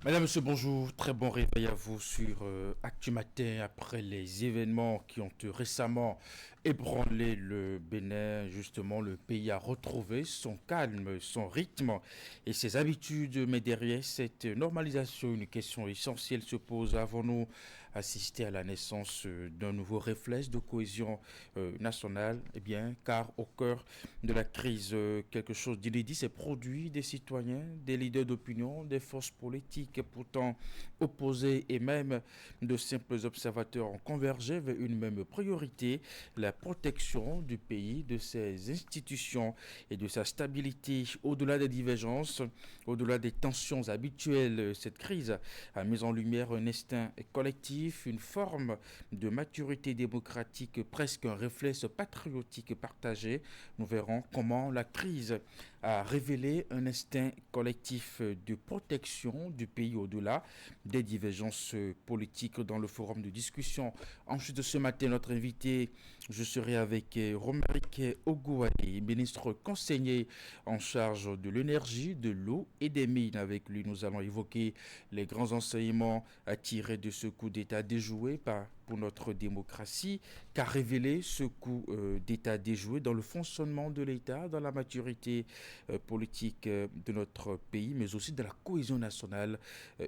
Madame, monsieur, bonjour. Très bon réveil à vous sur Actu Matin après les événements qui ont récemment ébranlé le Bénin. Justement, le pays a retrouvé son calme, son rythme et ses habitudes. Mais derrière cette normalisation, une question essentielle se pose. Avons-nous assisté à la naissance d'un nouveau réflexe de cohésion nationale? Eh bien, car au cœur de la crise, quelque chose d'inédit s'est produit, des citoyens, des leaders d'opinion, des forces politiques pourtant opposés et même de simples observateurs ont convergé vers une même priorité, la protection du pays, de ses institutions et de sa stabilité. Au-delà des divergences, au-delà des tensions habituelles, cette crise a mis en lumière un instinct collectif, une forme de maturité démocratique, presque un réflexe patriotique partagé. Nous verrons comment la crise a révélé un instinct collectif de protection du pays au-delà des divergences politiques dans le forum de discussion. Ensuite de ce matin, notre invité, je serai avec Romaric Ogouani, ministre conseiller en charge de l'énergie, de l'eau et des mines. Avec lui, nous allons évoquer les grands enseignements à tirer de ce coup d'État déjoué pour notre démocratie, qu'a révélé ce coup d'État déjoué dans le fonctionnement de l'État, dans la maturité politique de notre pays, mais aussi de la cohésion nationale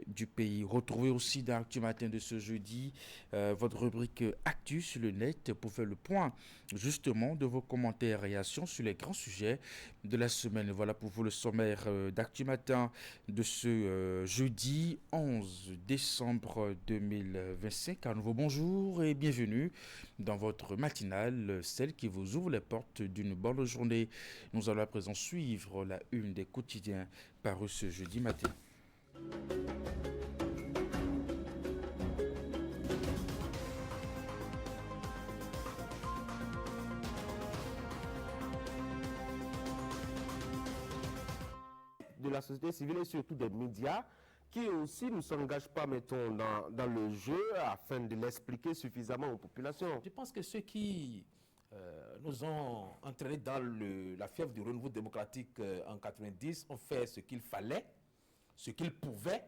du pays. Retrouvez aussi dans Actu Matin de ce jeudi votre rubrique Actu sur le net pour faire le point justement de vos commentaires et réactions sur les grands sujets de la semaine. Voilà pour vous le sommaire d'Actu Matin de ce jeudi 11 décembre 2025. À nouveau bonjour et bienvenue dans votre matinale, celle qui vous ouvre les portes d'une bonne journée. Nous allons à présent suivre la une des quotidiens parus ce jeudi matin. De la société civile et surtout des médias qui aussi ne s'engagent pas, mettons, dans le jeu afin de l'expliquer suffisamment aux populations. Je pense que ceux qui nous ont entraînés dans la fièvre du renouveau démocratique en 90 ont fait ce qu'il fallait, ce qu'ils pouvaient,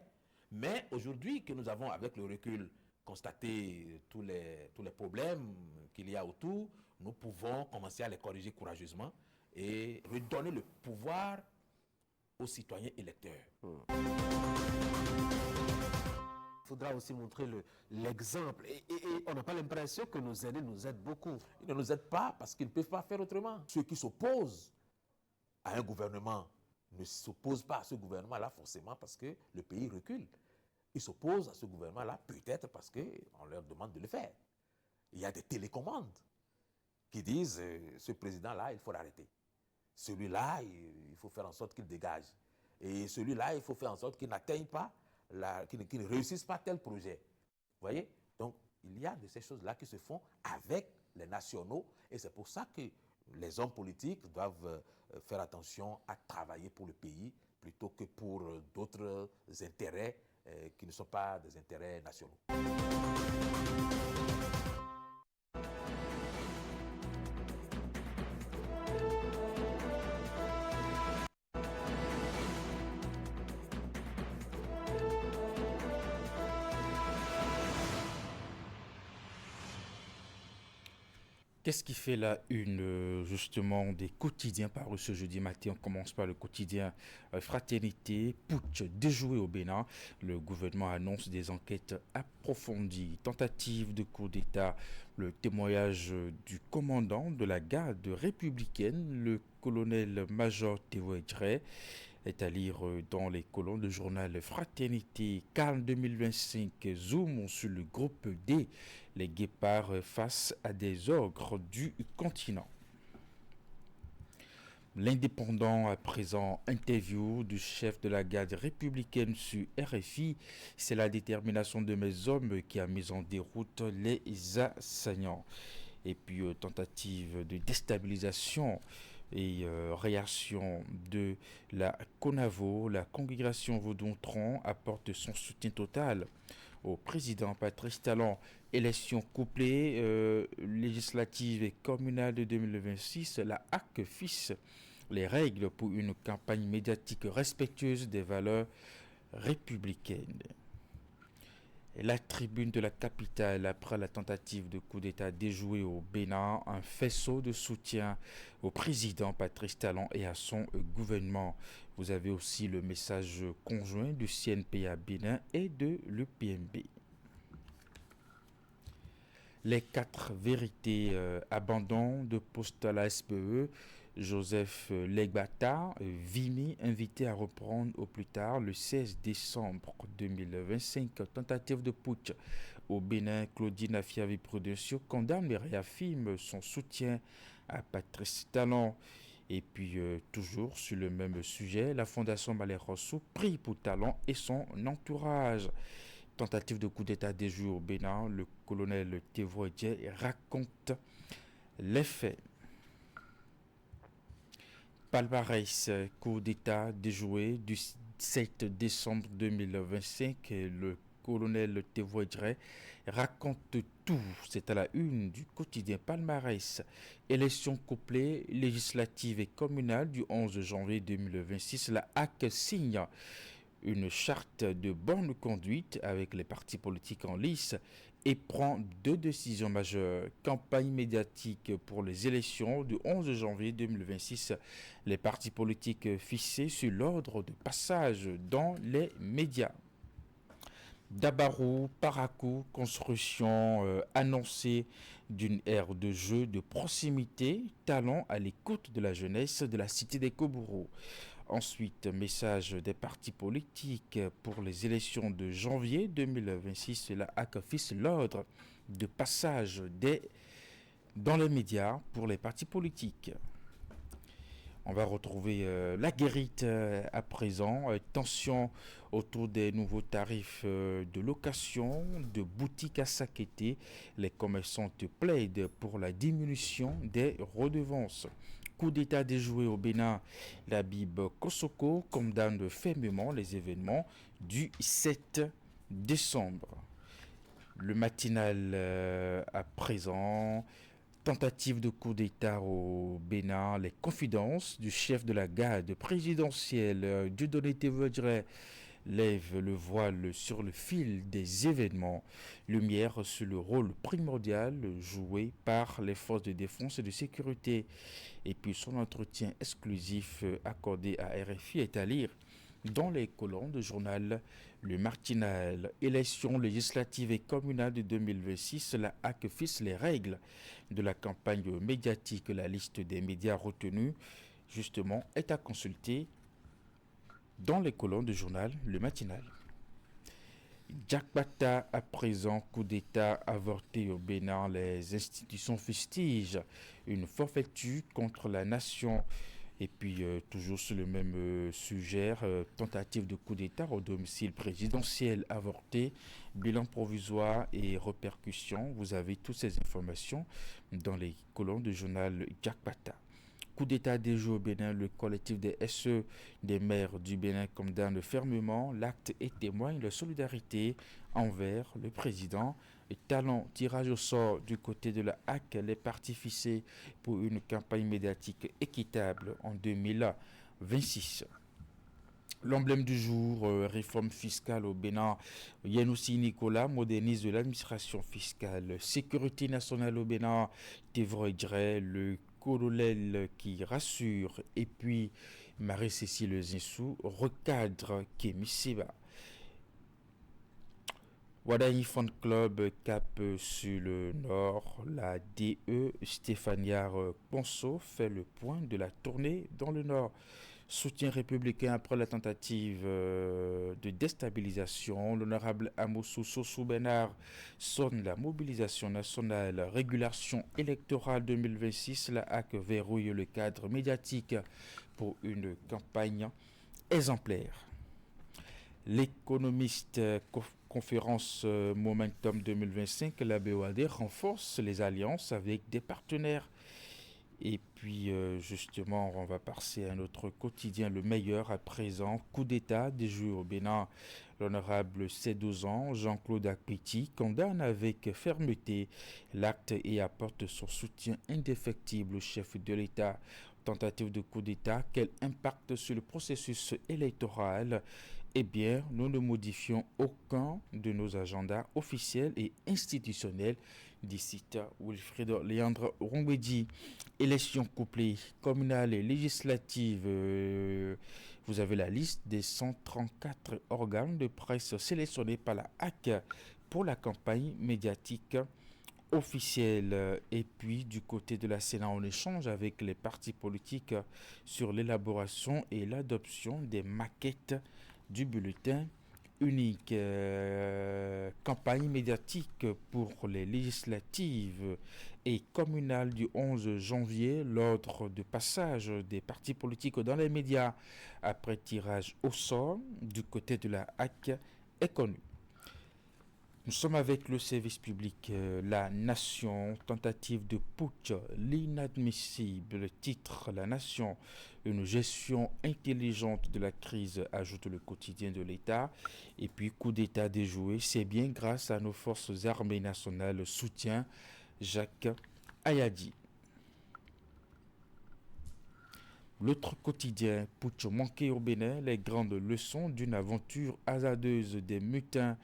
mais aujourd'hui que nous avons avec le recul constaté tous les problèmes qu'il y a autour, nous pouvons commencer à les corriger courageusement et redonner le pouvoir aux citoyens électeurs. Il faudra aussi montrer l'exemple. Et on n'a pas l'impression que nos aînés nous aident beaucoup. Ils ne nous aident pas parce qu'ils ne peuvent pas faire autrement. Ceux qui s'opposent à un gouvernement ne s'opposent pas à ce gouvernement-là forcément parce que le pays recule. Ils s'opposent à ce gouvernement-là peut-être parce qu'on leur demande de le faire. Il y a des télécommandes qui disent ce président-là, il faut l'arrêter. Celui-là, il faut faire en sorte qu'il dégage. Et celui-là, il faut faire en sorte qu'il n'atteigne pas, qu'il ne réussisse pas tel projet. Vous voyez? Donc, il y a de ces choses-là qui se font avec les nationaux. Et c'est pour ça que les hommes politiques doivent faire attention à travailler pour le pays plutôt que pour d'autres intérêts qui ne sont pas des intérêts nationaux. Qu'est-ce qui fait la une justement des quotidiens parus ce jeudi matin? On commence par le quotidien Fraternité, putsch déjoué au Bénin. Le gouvernement annonce des enquêtes approfondies, tentative de coup d'État, le témoignage du commandant de la garde républicaine, le colonel-major Théo Edré, est à lire dans les colonnes du journal Fraternité. Cannes 2025 zoom sur le groupe D, les guépards face à des ogres du continent. L'Indépendant à présent interview du chef de la garde républicaine sur RFI. C'est la détermination de mes hommes qui a mis en déroute les assaillants. Et puis tentative de déstabilisation et réaction de la CONAVO, la congrégation Vaudon-Tron apporte son soutien total au président Patrice Talon. Élection couplée législative et communale de 2026, la HAC fixe les règles pour une campagne médiatique respectueuse des valeurs républicaine. La tribune de la capitale après la tentative de coup d'État déjouée au Bénin, un faisceau de soutien au président Patrice Talon et à son gouvernement. Vous avez aussi le message conjoint du CNPA Bénin et de l'UPMB. Les 4 vérités, abandon de poste à la SPE, Joseph Legbata, Vimy, invité à reprendre au plus tard le 16 décembre 2025. Tentative de putsch au Bénin, Claudine Afiavi-Prudencio condamne et réaffirme son soutien à Patrice Talon. Et puis, toujours sur le même sujet, la Fondation Malheroso prie pour Talon et son entourage. Tentative de coup d'État déjouée au Bénin, le colonel Tevoidje raconte les faits. Palmarès, coup d'État déjoué du 7 décembre 2025, le colonel Tevoidje raconte tout. C'est à la une du quotidien Palmarès. Élection couplée législative et communale du 11 janvier 2026, la HAC signe une charte de bonne conduite avec les partis politiques en lice et prend 2 décisions majeures. Campagne médiatique pour les élections du 11 janvier 2026. Les partis politiques fixés sur l'ordre de passage dans les médias. Dabarou, Parakou, construction annoncée d'une aire de jeu de proximité, talent à l'écoute de la jeunesse de la cité des Kobourous. Ensuite, message des partis politiques pour les élections de janvier 2026. La HAC fixe l'ordre de passage dans les médias pour les partis politiques. On va retrouver la guérite à présent. Tension autour des nouveaux tarifs de location de boutiques à Sakété. Les commerçants plaident pour la diminution des redevances. Coup d'État déjoué au Bénin, la Bib Kosoko condamne fermement les événements du 7 décembre. Le matinal à présent, tentative de coup d'État au Bénin, les confidences du chef de la garde présidentielle, Dieudonné Tevoidje, lève le voile sur le fil des événements, lumière sur le rôle primordial joué par les forces de défense et de sécurité. Et puis son entretien exclusif accordé à RFI est à lire dans les colonnes de journal Le Matinal. Élections législatives et communales de 2026, la HAC fixe les règles de la campagne médiatique. La liste des médias retenus, justement, est à consulter dans les colonnes de journal Le Matinal. Jakbata à présent, coup d'État avorté au Bénin, les institutions fustigent une forfaiture contre la nation. Et puis, toujours sur le même sujet, tentative de coup d'État au domicile présidentiel avorté, bilan provisoire et répercussions. Vous avez toutes ces informations dans les colonnes du journal Jakbata. Coup d'État déjoué au Bénin, le collectif des SE des maires du Bénin condamne fermement l'acte et témoigne de solidarité envers le président. Talent, tirage au sort du côté de la HAC, les partis fixés pour une campagne médiatique équitable en 2026. L'emblème du jour, réforme fiscale au Bénin. Yanoussi Nicolas modernise l'administration fiscale. Sécurité nationale au Bénin. Tevoidje, le colonel qui rassure. Et puis Marie-Cécile Zinsou recadre Kémy Séba. Wadaï Fan Club cap sur le nord. La DE Stéphaniard Ponceau fait le point de la tournée dans le nord. Soutien républicain après la tentative de déstabilisation. L'honorable Amoussou Sossou Bénard sonne la mobilisation nationale. Régulation électorale 2026. La HAC verrouille le cadre médiatique pour une campagne exemplaire. L'économiste conférence Momentum 2025, la BOAD renforce les alliances avec des partenaires. Et puis, justement, on va passer à notre quotidien, le meilleur à présent. Coup d'État déjoué au Bénin. L'honorable C12 Jean-Claude Akpiti condamne avec fermeté l'acte et apporte son soutien indéfectible au chef de l'État. Tentative de coup d'État, quel impact sur le processus électoral eh bien, nous ne modifions aucun de nos agendas officiels et institutionnels, dit cita Wilfried Léandre Rongbedi. Élections couplées communales et législatives. Vous avez la liste des 134 organes de presse sélectionnés par la HAC pour la campagne médiatique officielle. Et puis, du côté de la Sénat, on échange avec les partis politiques sur l'élaboration et l'adoption des maquettes du bulletin unique. Campagne médiatique pour les législatives et communales du 11 janvier. L'ordre de passage des partis politiques dans les médias après tirage au sort du côté de la HAC est connu. Nous sommes avec le service public, la nation, tentative de putsch, l'inadmissible titre, la nation, une gestion intelligente de la crise, ajoute le quotidien de l'État. Et puis coup d'État déjoué, c'est bien grâce à nos forces armées nationales, soutien Jacques Ayadi. L'autre quotidien, putsch manqué au Bénin, les grandes leçons d'une aventure hasardeuse des mutins.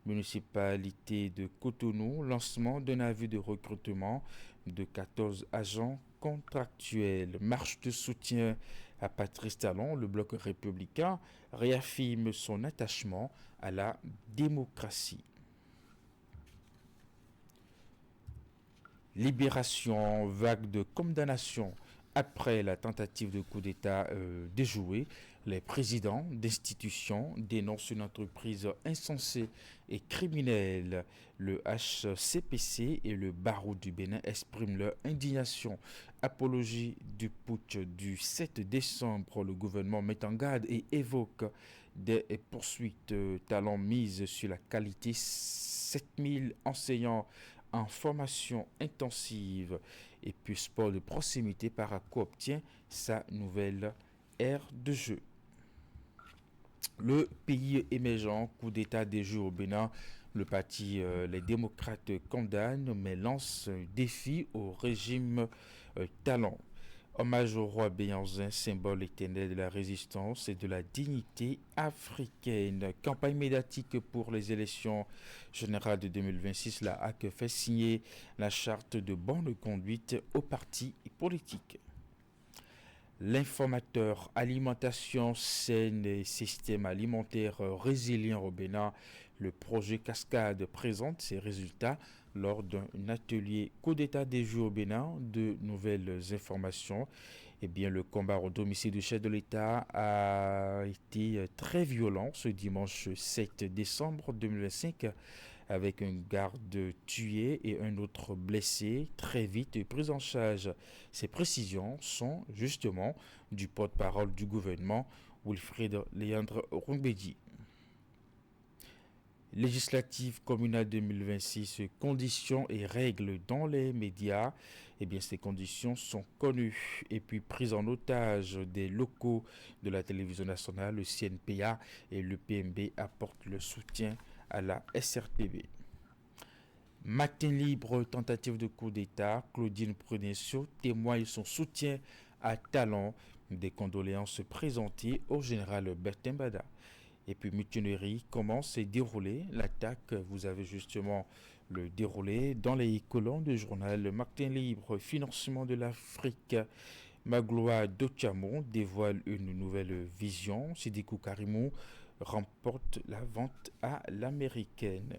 Municipalité de Cotonou, lancement d'un avis de recrutement de 14 agents contractuels. Marche de soutien à Patrice Talon, le bloc républicain réaffirme son attachement à la démocratie. Libération, vague de condamnation. Après la tentative de coup d'État déjouée, les présidents d'institutions dénoncent une entreprise insensée et criminelle. Le HCPC et le barreau du Bénin expriment leur indignation. Apologie du putsch du 7 décembre, le gouvernement met en garde et évoque des poursuites. Talon mise sur la qualité. 7000 enseignants en formation intensive. Et puis sport de proximité, Paraco obtient sa nouvelle aire de jeu. Le pays émergent, coup d'État des Jeux au Bénin. Le parti Les démocrates condamne mais lance un défi au régime Talon. Hommage au roi Béhanzin, symbole éternel de la résistance et de la dignité africaine. Campagne médiatique pour les élections générales de 2026. La HAC fait signer la charte de bonne conduite aux partis politiques. L'informateur alimentation saine et système alimentaire résilient au Bénin. Le projet Cascade présente ses résultats lors d'un atelier coup d'état des Jeux au Bénin. De nouvelles informations. Eh bien, le combat au domicile du chef de l'État a été très violent ce dimanche 7 décembre 2025 avec un garde tué et un autre blessé, très vite pris en charge. Ces précisions sont justement du porte-parole du gouvernement, Wilfried Léandre Rongbedi. Législative communale 2026, conditions et règles dans les médias. Eh bien, ces conditions sont connues et puis prises en otage des locaux de la télévision nationale, le CNPA et le PMB apportent le soutien à la SRTB. Matin libre, tentative de coup d'État, Claudine Prudencio témoigne son soutien à Talon. Des condoléances présentées au général Bertin Bada. Et puis mutinerie, comment s'est déroulée l'attaque? Vous avez justement le déroulé dans les colonnes du journal Matin libre, financement de l'Afrique. Magloire Dochamon dévoile une nouvelle vision. Sidikou Karimou remporte la vente à l'américaine.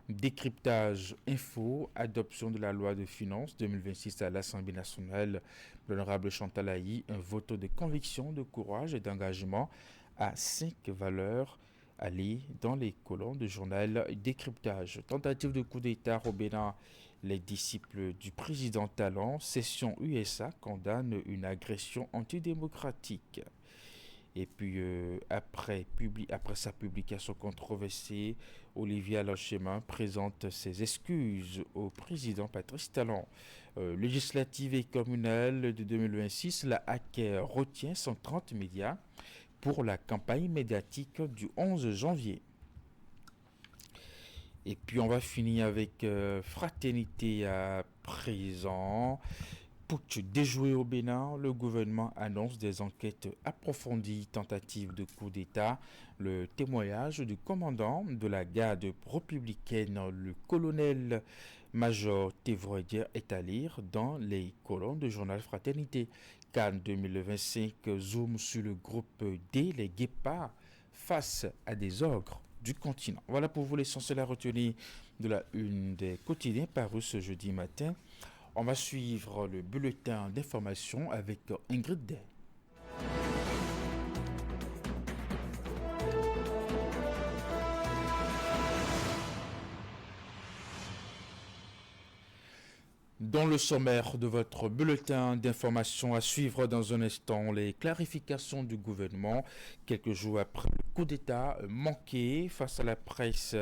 Décryptage info, adoption de la loi de finances 2026 à l'Assemblée nationale. L'honorable Chantal Ahi, un vote de conviction, de courage et d'engagement à 5 valeurs alliées dans les colonnes du journal Décryptage. Tentative de coup d'État au Bénin, les disciples du président Talon, session USA condamne une agression antidémocratique. Et puis, après sa publication controversée, Olivier Alain-Chemin présente ses excuses au président Patrice Talon. Législative et communale de 2026, la HAC retient 130 médias pour la campagne médiatique du 11 janvier. Et puis, on va finir avec Fraternité à présent. putsch déjoué au Bénin, le gouvernement annonce des enquêtes approfondies, tentative de coup d'État. Le témoignage du commandant de la garde républicaine, le colonel-major Tévroedier, est à lire dans les colonnes du journal Fraternité. Cannes 2025 zoom sur le groupe D, les guépards, face à des ogres du continent. Voilà pour vous l'essentiel à retenir de la une des quotidiens parus ce jeudi matin. On va suivre le bulletin d'information avec Ingrid Day. Dans le sommaire de votre bulletin d'information à suivre dans un instant, les clarifications du gouvernement quelques jours après le coup d'État manqué face à la presse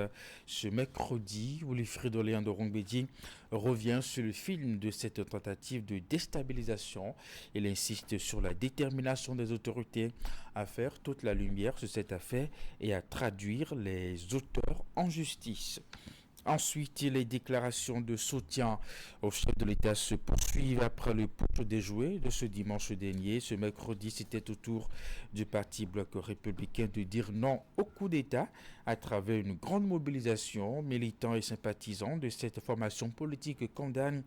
ce mercredi. Wilfried Oléandro Rongbedi revient sur le film de cette tentative de déstabilisation. Il insiste sur la détermination des autorités à faire toute la lumière sur cette affaire et à traduire les auteurs en justice. Ensuite, les déclarations de soutien au chef de l'État se poursuivent après le putsch déjoué de ce dimanche dernier. Ce mercredi, c'était au tour du parti Bloc républicain de dire non au coup d'État à travers une grande mobilisation. Militants et sympathisants de cette formation politique condamnent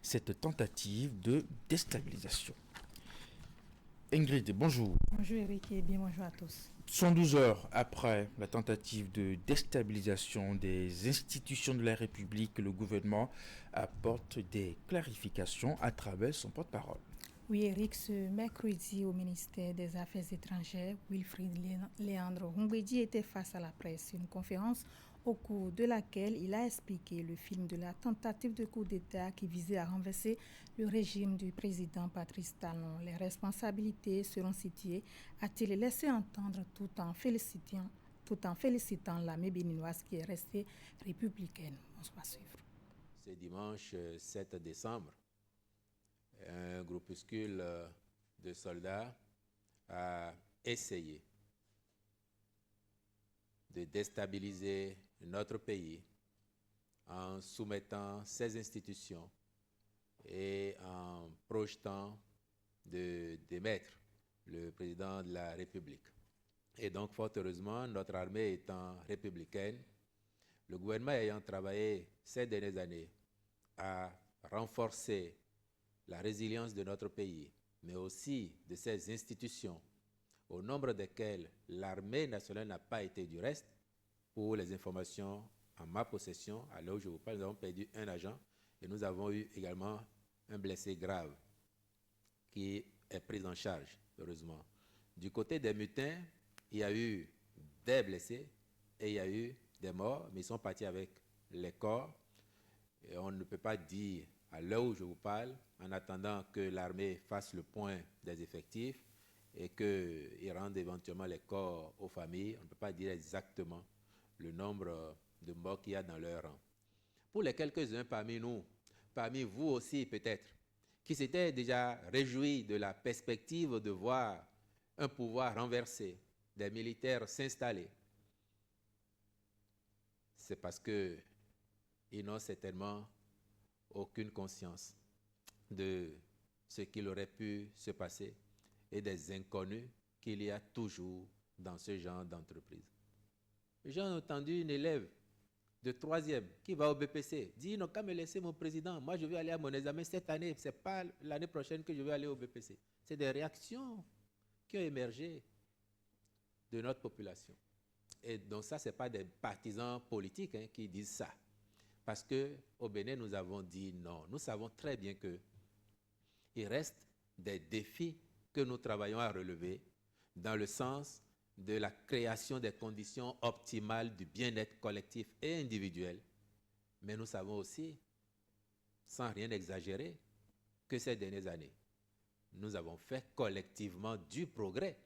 cette tentative de déstabilisation. Ingrid, bonjour. Bonjour Eric et bien bonjour à tous. 112 heures après la tentative de déstabilisation des institutions de la République, le gouvernement apporte des clarifications à travers son porte-parole. Oui Eric, ce mercredi au ministère des Affaires étrangères, Wilfried Léandro Rongbedi était face à la presse. Une conférence au cours de laquelle il a expliqué le film de la tentative de coup d'État qui visait à renverser le régime du président Patrice Talon. Les responsabilités seront situées, a-t-il laissé entendre tout en félicitant l'armée béninoise qui est restée républicaine. On se va suivre. Ce dimanche 7 décembre, un groupuscule de soldats a essayé de déstabiliser notre pays en soumettant ses institutions et en projetant de démettre le président de la République. Et donc, fort heureusement, notre armée étant républicaine, le gouvernement ayant travaillé ces dernières années à renforcer la résilience de notre pays, mais aussi de ses institutions, au nombre desquelles l'armée nationale n'a pas été du reste. Pour les informations en ma possession, à l'heure où je vous parle, nous avons perdu un agent et nous avons eu également un blessé grave qui est pris en charge, heureusement. Du côté des mutins, il y a eu des blessés et il y a eu des morts, mais ils sont partis avec les corps. Et on ne peut pas dire, à l'heure où je vous parle, en attendant que l'armée fasse le point des effectifs et qu'ils rendent éventuellement les corps aux familles, on ne peut pas dire exactement le nombre de morts qu'il y a dans leur rang. Pour les quelques-uns parmi nous, parmi vous aussi peut-être, qui s'étaient déjà réjouis de la perspective de voir un pouvoir renversé, des militaires s'installer, c'est parce qu'ils n'ont certainement aucune conscience de ce qu'il aurait pu se passer et des inconnus qu'il y a toujours dans ce genre d'entreprise. J'ai entendu une élève de 3e qui va au BPC dire « Non, qu'à me laisser mon président, moi je vais aller à mon examen cette année, ce n'est pas l'année prochaine que je vais aller au BPC. » C'est des réactions qui ont émergé de notre population. Et donc ça, ce n'est pas des partisans politiques qui disent ça. Parce qu'au Bénin, nous avons dit non. Nous savons très bien qu'il reste des défis que nous travaillons à relever dans le sens de la création des conditions optimales du bien-être collectif et individuel. Mais nous savons aussi, sans rien exagérer, que ces dernières années, nous avons fait collectivement du progrès.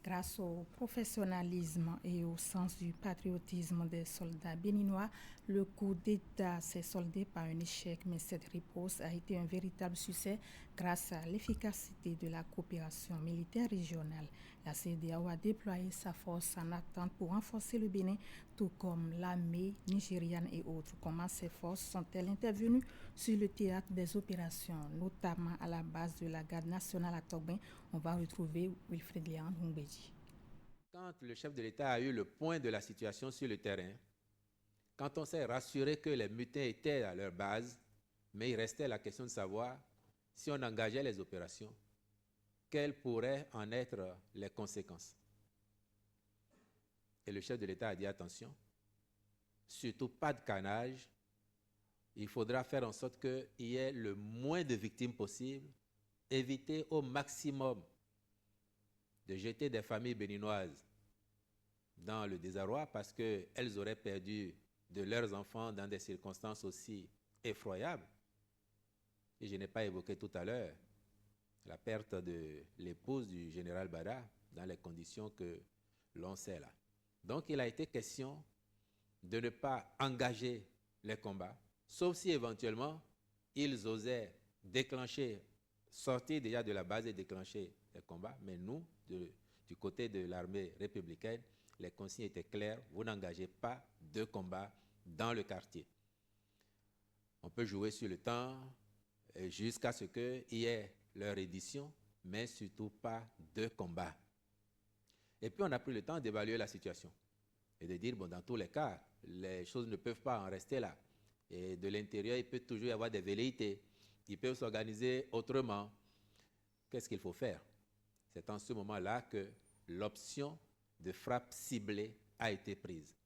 Grâce au professionnalisme et au sens du patriotisme des soldats béninois, le coup d'État s'est soldé par un échec, mais cette riposte a été un véritable succès grâce à l'efficacité de la coopération militaire régionale. La CEDEAO a déployé sa force en attente pour renforcer le Bénin tout comme l'armée nigériane et autres. Comment ces forces sont-elles intervenues sur le théâtre des opérations, notamment à la base de la garde nationale à Togben? On va retrouver Wilfried Léandre Humbédi. Quand le chef de l'État a eu le point de la situation sur le terrain, quand on s'est rassuré que les mutins étaient à leur base, mais il restait la question de savoir si on engageait les opérations, quelles pourraient en être les conséquences. Et le chef de l'État a dit attention, surtout pas de canage, il faudra faire en sorte qu'il y ait le moins de victimes possible, éviter au maximum de jeter des familles béninoises dans le désarroi parce qu'elles auraient perdu de leurs enfants dans des circonstances aussi effroyables. Et je n'ai pas évoqué tout à l'heure la perte de l'épouse du général Bada dans les conditions que l'on sait là. Donc il a été question de ne pas engager les combats, sauf si éventuellement ils osaient déclencher, sortir déjà de la base et déclencher les combats. Mais nous, du côté de l'armée républicaine, les consignes étaient claires, vous n'engagez pas de combat dans le quartier. On peut jouer sur le temps jusqu'à ce qu'il y ait leur édition, mais surtout pas de combat. Et puis on a pris le temps d'évaluer la situation et de dire, bon, dans tous les cas, les choses ne peuvent pas en rester là. Et de l'intérieur, il peut toujours y avoir des velléités. Ils peuvent s'organiser autrement. Qu'est-ce qu'il faut faire? C'est en ce moment-là que l'option de frappe ciblée a été prise.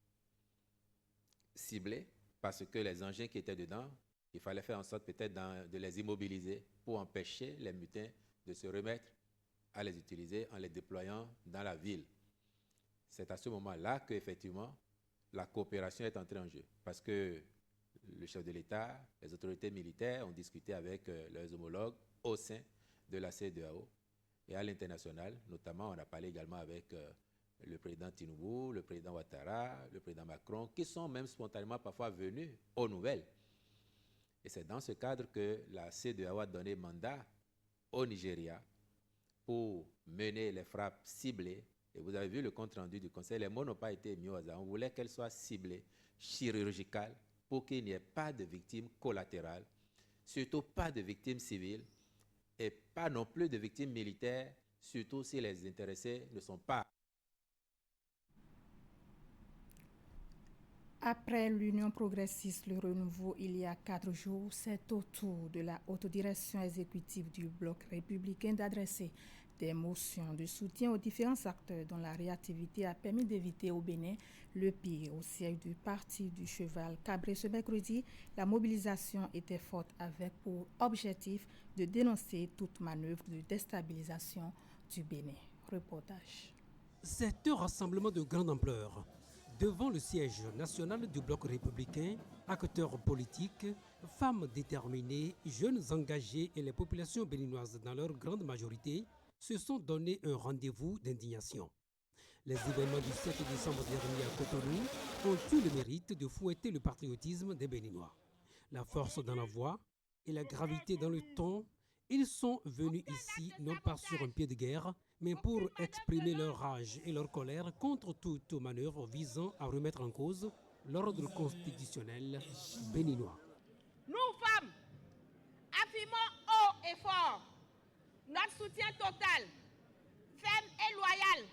Ciblée parce que les engins qui étaient dedans, il fallait faire en sorte peut-être de les immobiliser pour empêcher les mutins de se remettre à les utiliser en les déployant dans la ville. C'est à ce moment-là qu'effectivement, la coopération est entrée en jeu. Parce que le chef de l'État, les autorités militaires ont discuté avec leurs homologues au sein de la CEDEAO et à l'international. Notamment, on a parlé également avec le président Tinubu, le président Ouattara, le président Macron, qui sont même spontanément parfois venus aux nouvelles. Et c'est dans ce cadre que la CEDEAO a donné mandat au Nigeria pour mener les frappes ciblées. Et vous avez vu le compte-rendu du Conseil, les mots n'ont pas été mis au hasard. On voulait qu'elles soient ciblées, chirurgicales, pour qu'il n'y ait pas de victimes collatérales, surtout pas de victimes civiles, et pas non plus de victimes militaires, surtout si les intéressés ne sont pas. Après l'Union progressiste, le renouveau, il y a 4 jours, c'est au tour de la haute direction exécutive du bloc républicain d'adresser des motions de soutien aux différents acteurs dont la réactivité a permis d'éviter au Bénin le pire. Au siège du parti du cheval cabré ce mercredi, la mobilisation était forte avec pour objectif de dénoncer toute manœuvre de déstabilisation du Bénin. Reportage. C'est un rassemblement de grande ampleur. Devant le siège national du bloc républicain, acteurs politiques, femmes déterminées, jeunes engagés et les populations béninoises dans leur grande majorité se sont donné un rendez-vous d'indignation. Les événements du 7 décembre dernier à Cotonou ont eu le mérite de fouetter le patriotisme des Béninois. La force dans la voix et la gravité dans le ton, ils sont venus ici non pas sur un pied de guerre, mais pour exprimer leur rage et leur colère contre toute manœuvre visant à remettre en cause l'ordre constitutionnel béninois. Nous, femmes, affirmons haut et fort notre soutien total, ferme et loyal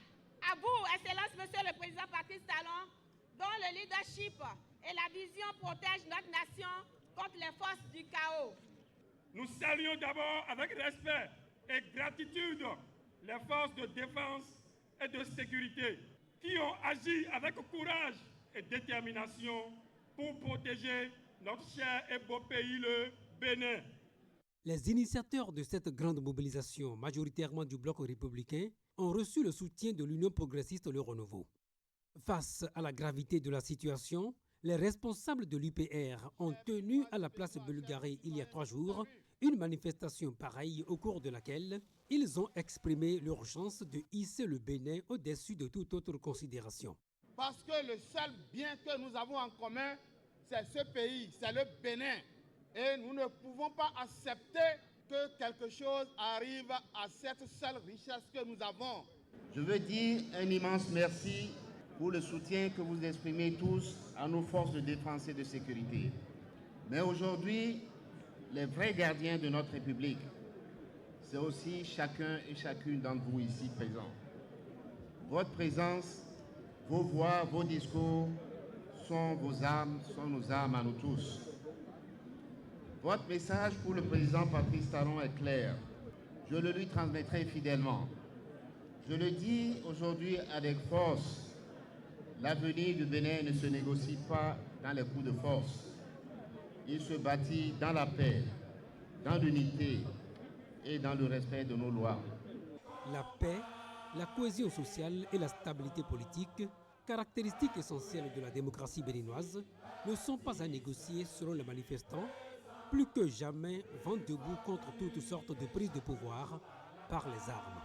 à vous, Excellence, Monsieur le Président Patrice Talon, dont le leadership et la vision protègent notre nation contre les forces du chaos. Nous saluons d'abord avec respect et gratitude les forces de défense et de sécurité qui ont agi avec courage et détermination pour protéger notre cher et beau pays, le Bénin. Les initiateurs de cette grande mobilisation, majoritairement du bloc républicain, ont reçu le soutien de l'Union progressiste Le Renouveau. Face à la gravité de la situation, les responsables de l'UPR ont tenu à la place Bulgarie il y a 3 jours une manifestation pareille au cours de laquelle ils ont exprimé l'urgence de hisser le Bénin au-dessus de toute autre considération. Parce que le seul bien que nous avons en commun, c'est ce pays, c'est le Bénin. Et nous ne pouvons pas accepter que quelque chose arrive à cette seule richesse que nous avons. Je veux dire un immense merci pour le soutien que vous exprimez tous à nos forces de défense et de sécurité. Mais aujourd'hui, les vrais gardiens de notre République, c'est aussi chacun et chacune d'entre vous ici présents. Votre présence, vos voix, vos discours sont vos armes, sont nos armes à nous tous. Votre message pour le président Patrice Talon est clair. Je le lui transmettrai fidèlement. Je le dis aujourd'hui avec force. L'avenir du Bénin ne se négocie pas dans les coups de force. Il se bâtit dans la paix, dans l'unité et dans le respect de nos lois. La paix, la cohésion sociale et la stabilité politique, caractéristiques essentielles de la démocratie béninoise, ne sont pas à négocier selon les manifestants, plus que jamais vent debout contre toutes sortes de prises de pouvoir par les armes.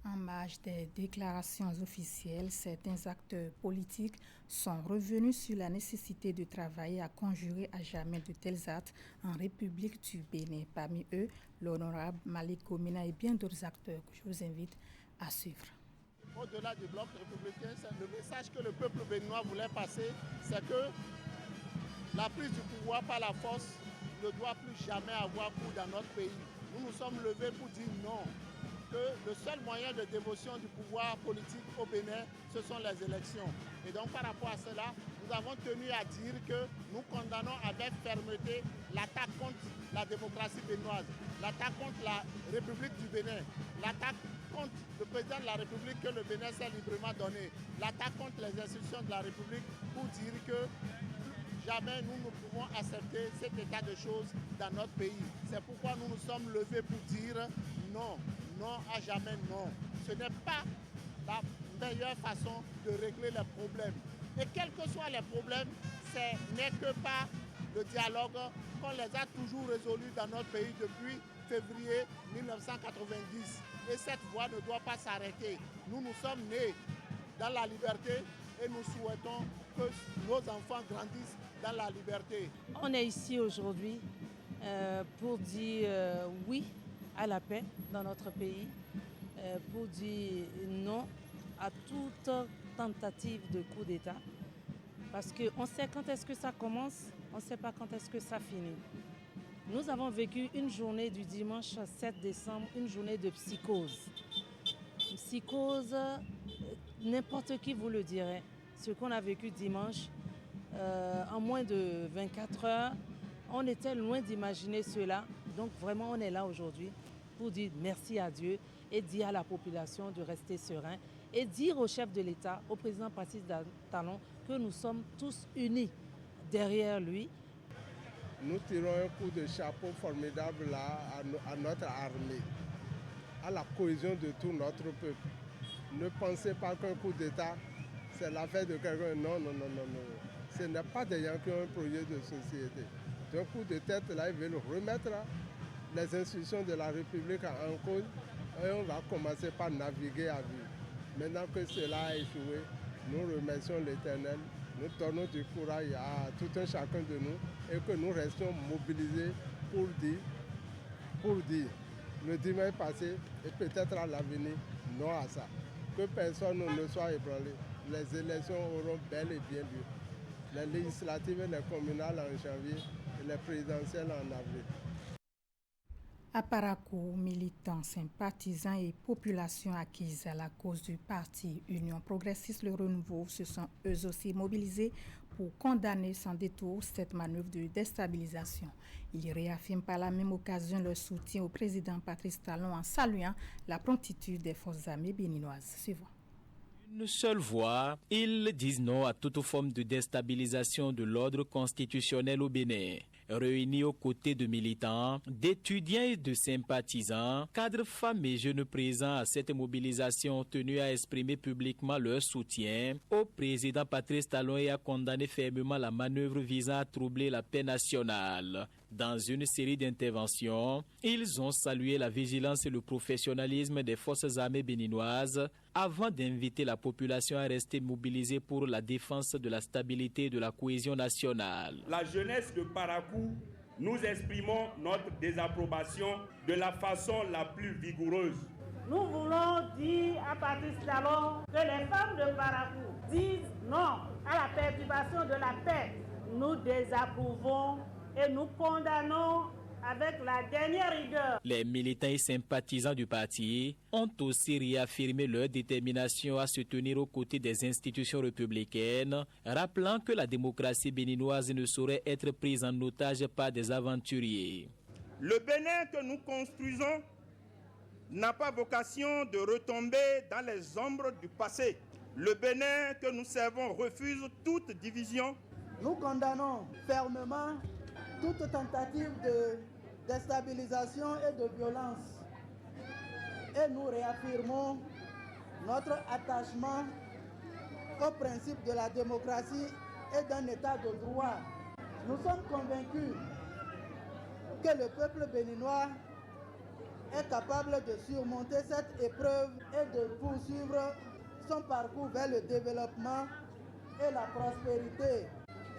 En marge des déclarations officielles, certains acteurs politiques sont revenus sur la nécessité de travailler à conjurer à jamais de tels actes en République du Bénin. Parmi eux, l'honorable Malik Komina et bien d'autres acteurs que je vous invite à suivre. Au-delà du bloc républicain, le message que le peuple béninois voulait passer, c'est que la prise du pouvoir par la force ne doit plus jamais avoir cours dans notre pays. Nous nous sommes levés pour dire non, que le seul moyen de dévotion du pouvoir politique au Bénin, ce sont les élections. Et donc par rapport à cela, nous avons tenu à dire que nous condamnons avec fermeté l'attaque contre la démocratie béninoise, l'attaque contre la République du Bénin, l'attaque contre le président de la République que le Bénin s'est librement donné, l'attaque contre les institutions de la République pour dire que jamais nous ne pouvons accepter cet état de choses dans notre pays. C'est pourquoi nous nous sommes levés pour dire non, non à jamais non. Ce n'est pas la meilleure façon de régler les problèmes. Et quels que soient les problèmes, ce n'est que par le dialogue qu'on les a toujours résolus dans notre pays depuis février 1990. Et cette voie ne doit pas s'arrêter. Nous sommes nés dans la liberté et nous souhaitons que nos enfants grandissent dans la liberté. On est ici aujourd'hui pour dire oui à la paix dans notre pays, pour dire non à toute tentative de coup d'État, parce qu'on sait quand est-ce que ça commence, on ne sait pas quand est-ce que ça finit. Nous avons vécu une journée du dimanche 7 décembre, une journée de psychose. Une psychose, n'importe qui vous le dirait. Ce qu'on a vécu dimanche, en moins de 24 heures, on était loin d'imaginer cela. Donc vraiment, on est là aujourd'hui pour dire merci à Dieu et dire à la population de rester serein et dire au chef de l'État, au président Patrice Talon, que nous sommes tous unis derrière lui. Nous tirons un coup de chapeau formidable là à notre armée, à la cohésion de tout notre peuple. Ne pensez pas qu'un coup d'État, c'est l'affaire de quelqu'un. Non, non, non, non, non. Ce n'est pas des gens qui ont un projet de société. D'un coup de tête, là, ils veulent remettre les institutions de la République en cause et on va commencer par naviguer à vue. Maintenant que cela a échoué, nous remercions l'Éternel, nous donnons du courage à tout un chacun de nous et que nous restions mobilisés pour dire le dimanche passé et peut-être à l'avenir, non à ça. Que personne ne soit ébranlé. Les élections auront bel et bien lieu. Les législatives et les communales en janvier et les présidentielles en avril. À Parakou, militants, sympathisants et populations acquises à la cause du parti Union progressiste Le Renouveau se sont eux aussi mobilisés pour condamner sans détour cette manœuvre de déstabilisation. Ils réaffirment par la même occasion leur soutien au président Patrice Talon en saluant la promptitude des forces armées béninoises. Suivant. Une seule voix, ils disent non à toute forme de déstabilisation de l'ordre constitutionnel au Bénin. Réunis aux côtés de militants, d'étudiants et de sympathisants, cadres, femmes et jeunes présents à cette mobilisation ont tenu à exprimer publiquement leur soutien au président Patrice Talon et à condamner fermement la manœuvre visant à troubler la paix nationale. Dans une série d'interventions, ils ont salué la vigilance et le professionnalisme des forces armées béninoises avant d'inviter la population à rester mobilisée pour la défense de la stabilité et de la cohésion nationale. La jeunesse de Parakou, nous exprimons notre désapprobation de la façon la plus vigoureuse. Nous voulons dire à Patrice Talon que les femmes de Parakou disent non à la perturbation de la paix. Nous désapprouvons et nous condamnons avec la dernière rigueur. Les militants et sympathisants du parti ont aussi réaffirmé leur détermination à se tenir aux côtés des institutions républicaines, rappelant que la démocratie béninoise ne saurait être prise en otage par des aventuriers. Le Bénin que nous construisons n'a pas vocation de retomber dans les ombres du passé. Le Bénin que nous servons refuse toute division. Nous condamnons fermement toute tentative de déstabilisation et de violence. Et nous réaffirmons notre attachement au principe de la démocratie et d'un état de droit. Nous sommes convaincus que le peuple béninois est capable de surmonter cette épreuve et de poursuivre son parcours vers le développement et la prospérité.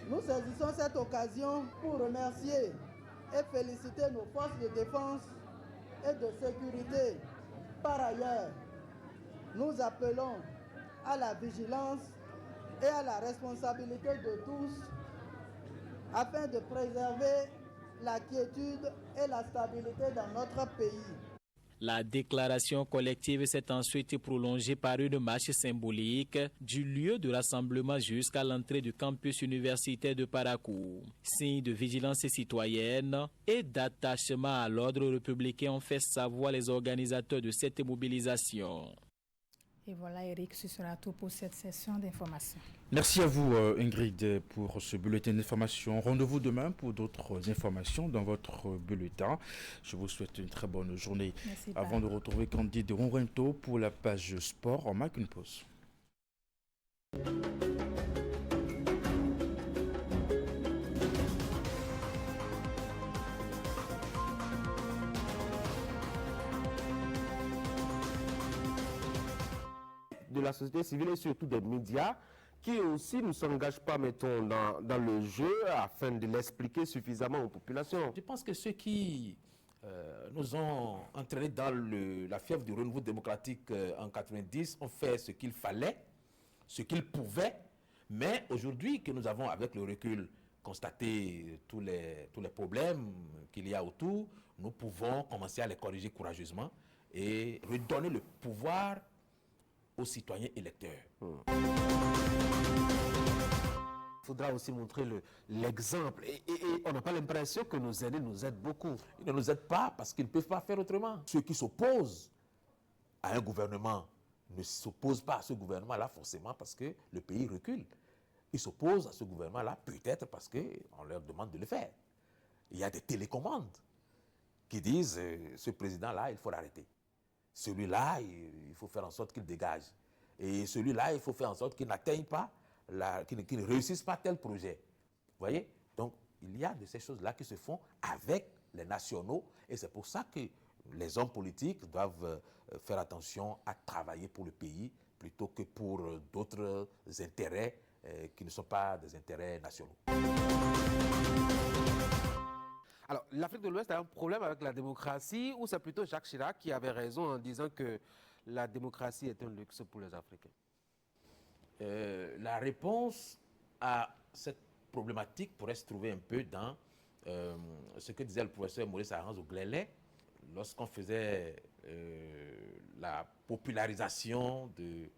Nous saisissons cette occasion pour remercier et féliciter nos forces de défense et de sécurité. Par ailleurs, nous appelons à la vigilance et à la responsabilité de tous afin de préserver la quiétude et la stabilité dans notre pays. La déclaration collective s'est ensuite prolongée par une marche symbolique du lieu de rassemblement jusqu'à l'entrée du campus universitaire de Parakou. Signe de vigilance citoyenne et d'attachement à l'ordre républicain ont fait savoir les organisateurs de cette mobilisation. Et voilà, Eric, ce sera tout pour cette session d'information. Merci à vous, Ingrid, pour ce bulletin d'information. Rendez-vous demain pour d'autres informations dans votre bulletin. Je vous souhaite une très bonne journée. Merci, avant de retrouver Candide Ronrento pour la page sport, on marque une pause. De la société civile et surtout des médias qui aussi ne s'engagent pas, mettons, dans le jeu afin de l'expliquer suffisamment aux populations. Je pense que ceux qui nous ont entraînés dans la fièvre du renouveau démocratique en 90 ont fait ce qu'il fallait, ce qu'ils pouvaient, mais aujourd'hui que nous avons avec le recul constaté tous les problèmes qu'il y a autour, nous pouvons commencer à les corriger courageusement et redonner le pouvoir aux citoyens électeurs. Il faudra aussi montrer l'exemple. Et on n'a pas l'impression que nos aînés nous aident beaucoup. Ils ne nous aident pas parce qu'ils ne peuvent pas faire autrement. Ceux qui s'opposent à un gouvernement ne s'opposent pas à ce gouvernement-là forcément parce que le pays recule. Ils s'opposent à ce gouvernement-là peut-être parce qu'on leur demande de le faire. Il y a des télécommandes qui disent ce président-là, il faut l'arrêter. Celui-là, il faut faire en sorte qu'il dégage. Et celui-là, il faut faire en sorte qu'il n'atteigne pas, qu'il ne réussisse pas tel projet. Vous voyez? Donc, il y a de ces choses-là qui se font avec les nationaux. Et c'est pour ça que les hommes politiques doivent faire attention à travailler pour le pays plutôt que pour d'autres intérêts qui ne sont pas des intérêts nationaux. Alors, l'Afrique de l'Ouest a un problème avec la démocratie ou c'est plutôt Jacques Chirac qui avait raison en disant que la démocratie est un luxe pour les Africains? La réponse à cette problématique pourrait se trouver un peu dans ce que disait le professeur Maurice Arans au Glélé lorsqu'on faisait la popularisation de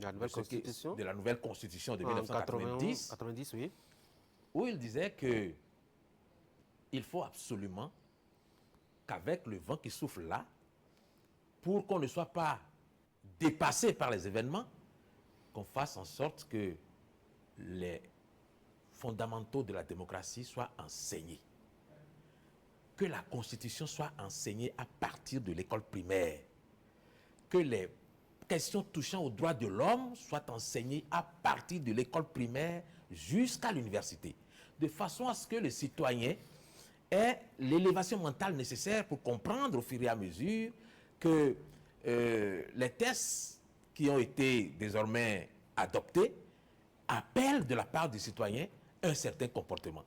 la nouvelle constitution de 1990, 90, oui. Où il disait que il faut absolument qu'avec le vent qui souffle là, pour qu'on ne soit pas dépassé par les événements, qu'on fasse en sorte que les fondamentaux de la démocratie soient enseignés. Que la Constitution soit enseignée à partir de l'école primaire. Que les questions touchant aux droits de l'homme soient enseignées à partir de l'école primaire jusqu'à l'université. De façon à ce que le citoyen ait l'élévation mentale nécessaire pour comprendre au fur et à mesure que les tests qui ont été désormais adoptés appellent de la part du citoyen un certain comportement.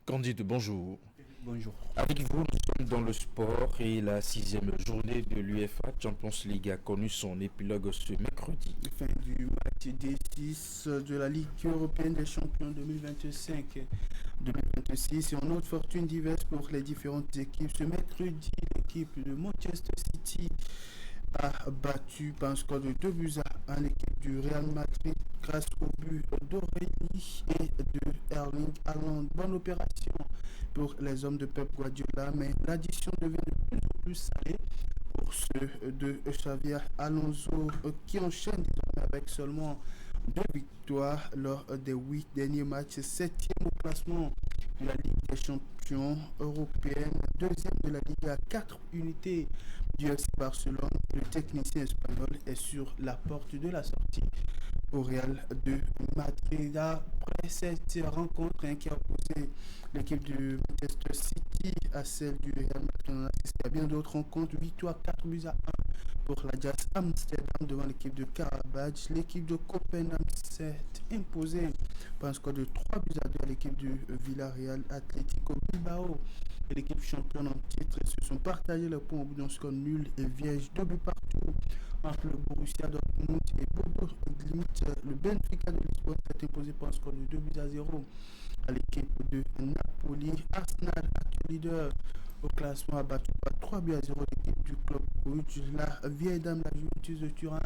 Candide, bonjour. Bonjour. Avec vous, nous sommes dans le sport et la 6e journée de l'UEFA Champions League a connu son épilogue ce mercredi. Fin du match D6 de la Ligue européenne des champions 2025-2026 et en autre fortune diverse pour les différentes équipes. Ce mercredi, l'équipe de Manchester City a battu par un score de 2-1 l'équipe du Real Madrid grâce au but d'Aurélie et de Erling Haaland. Bonne opération pour les hommes de Pep Guardiola, mais l'addition devient de plus en plus salée pour ceux de Xavi Alonso qui enchaîne désormais avec seulement 2 victoires lors des 8 derniers matchs, 7e au classement de la Ligue des champions européenne, 2e de la Ligue à 4 unités du FC Barcelone. Le technicien espagnol est sur la porte de la sortie au Real de Madrid. Après cette rencontre qui a opposé l'équipe de Manchester City à celle du Real Madrid, on a assisté à bien d'autres rencontres. Victoire 4-1 pour l'Ajax Amsterdam devant l'équipe de Karabakh. L'équipe de Copenhague s'est imposée par un score de 3-2 à l'équipe du Villarreal. Atlético Bilbao et l'équipe championne en titre se sont partagés le point au bout d'un score nul et vierge. 2 buts partout entre le Borussia Dortmund et Bodo Glimt. Le Benfica de Lisbonne s'est imposé par un score de 2-0 à l'équipe de Napoli. Arsenal, actuel leader au classement, a battu par 3-0 l'équipe du club rouge. La vieille dame, la Juventus de Turin,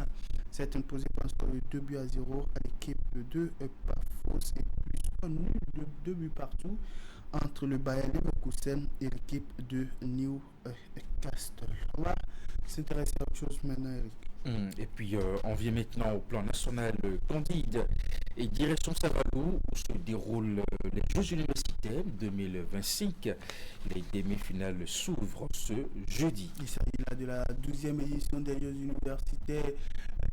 s'est imposée par un score de 2-0 à l'équipe de Pafos et plus un nul de 2 buts partout entre le Bayer Leverkusen et l'équipe de Newcastle. On va s'intéresser à autre chose maintenant, Eric. Et puis on vient maintenant au plan national Candide et direction Savalou où se déroulent les Jeux universitaires 2025. Les demi-finales s'ouvrent ce jeudi. Il s'agit là de la 12e édition des Jeux universitaires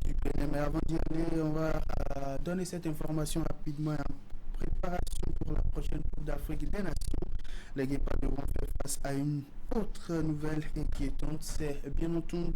du Bénin. Mais avant d'y aller, on va donner cette information rapidement en préparation pour la prochaine Coupe d'Afrique des Nations. Les Guépards devront faire face à une autre nouvelle inquiétante. C'est bien entendu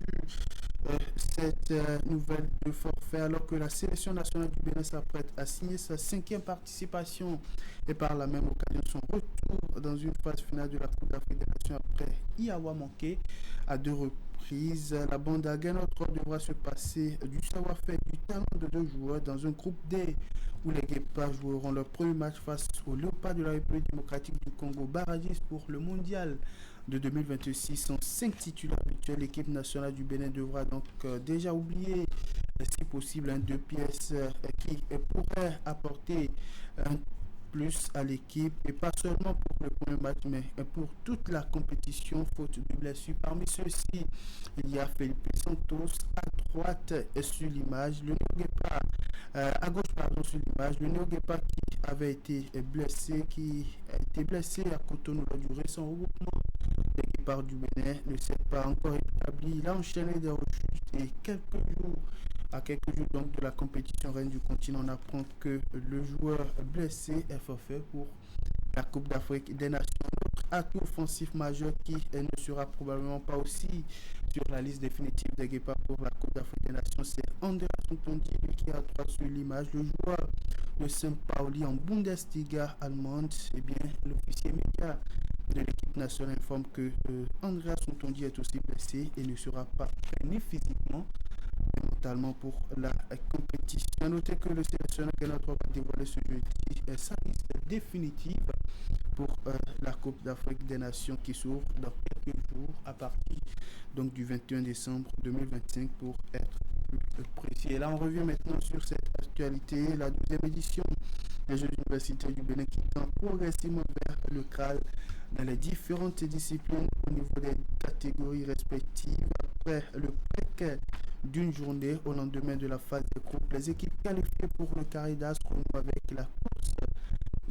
cette nouvelle de forfait alors que la sélection nationale du Bénin s'apprête à signer sa 5e participation et par la même occasion son retour dans une phase finale de la Coupe d'Afrique des Nations après y avoir manqué à 2 reprises. La bande à Gain devra se passer du savoir-faire et du talent de 2 joueurs dans un groupe D où les Guépards joueront leur premier match face aux Léopards de la République démocratique du Congo, barragistes pour le mondial de 2026. Sans 5 titulaires habituels, l'équipe nationale du Bénin devra donc déjà oublier, si possible, 2 pièces qui pourraient apporter un plus à l'équipe, et pas seulement pour le premier match, mais pour toute la compétition, faute de blessures. Parmi ceux-ci, il y a Felipe Santos à droite sur l'image, le Néo-Guépard à gauche, sur l'image, le Néo-Guépard qui avait été blessé, à Cotonou lors du récent regroupement. Les Guépards du Bénin ne s'est pas encore établi. Il a enchaîné des rechutes et à quelques jours donc de la compétition reine du continent, on apprend que le joueur blessé est forfait pour la Coupe d'Afrique des Nations. Notre atout offensif majeur qui ne sera probablement pas aussi sur la liste définitive des Guépards pour la Coupe d'Afrique des Nations, c'est André Sontondi qui a droit sur l'image, le joueur de Saint-Pauli en Bundesliga allemande. Eh bien, l'officier média de l'équipe nationale informe que Andreas Sontondi est aussi blessé et ne sera pas prêt ni physiquement ni mentalement pour la compétition. A noter que le sélectionneur Kenneth va dévoiler ce jeudi sa liste définitive pour la Coupe d'Afrique des Nations qui s'ouvre dans quelques jours à partir donc du 21 décembre 2025 pour être plus précis. Et là on revient maintenant sur cette actualité, la 12e édition des Jeux universitaires du Bénin qui tend progressivement vers le CRAL dans les différentes disciplines au niveau des catégories respectives. Après le PEC d'une journée au lendemain de la phase de groupe, les équipes qualifiées pour le carré d'as renouent avec la course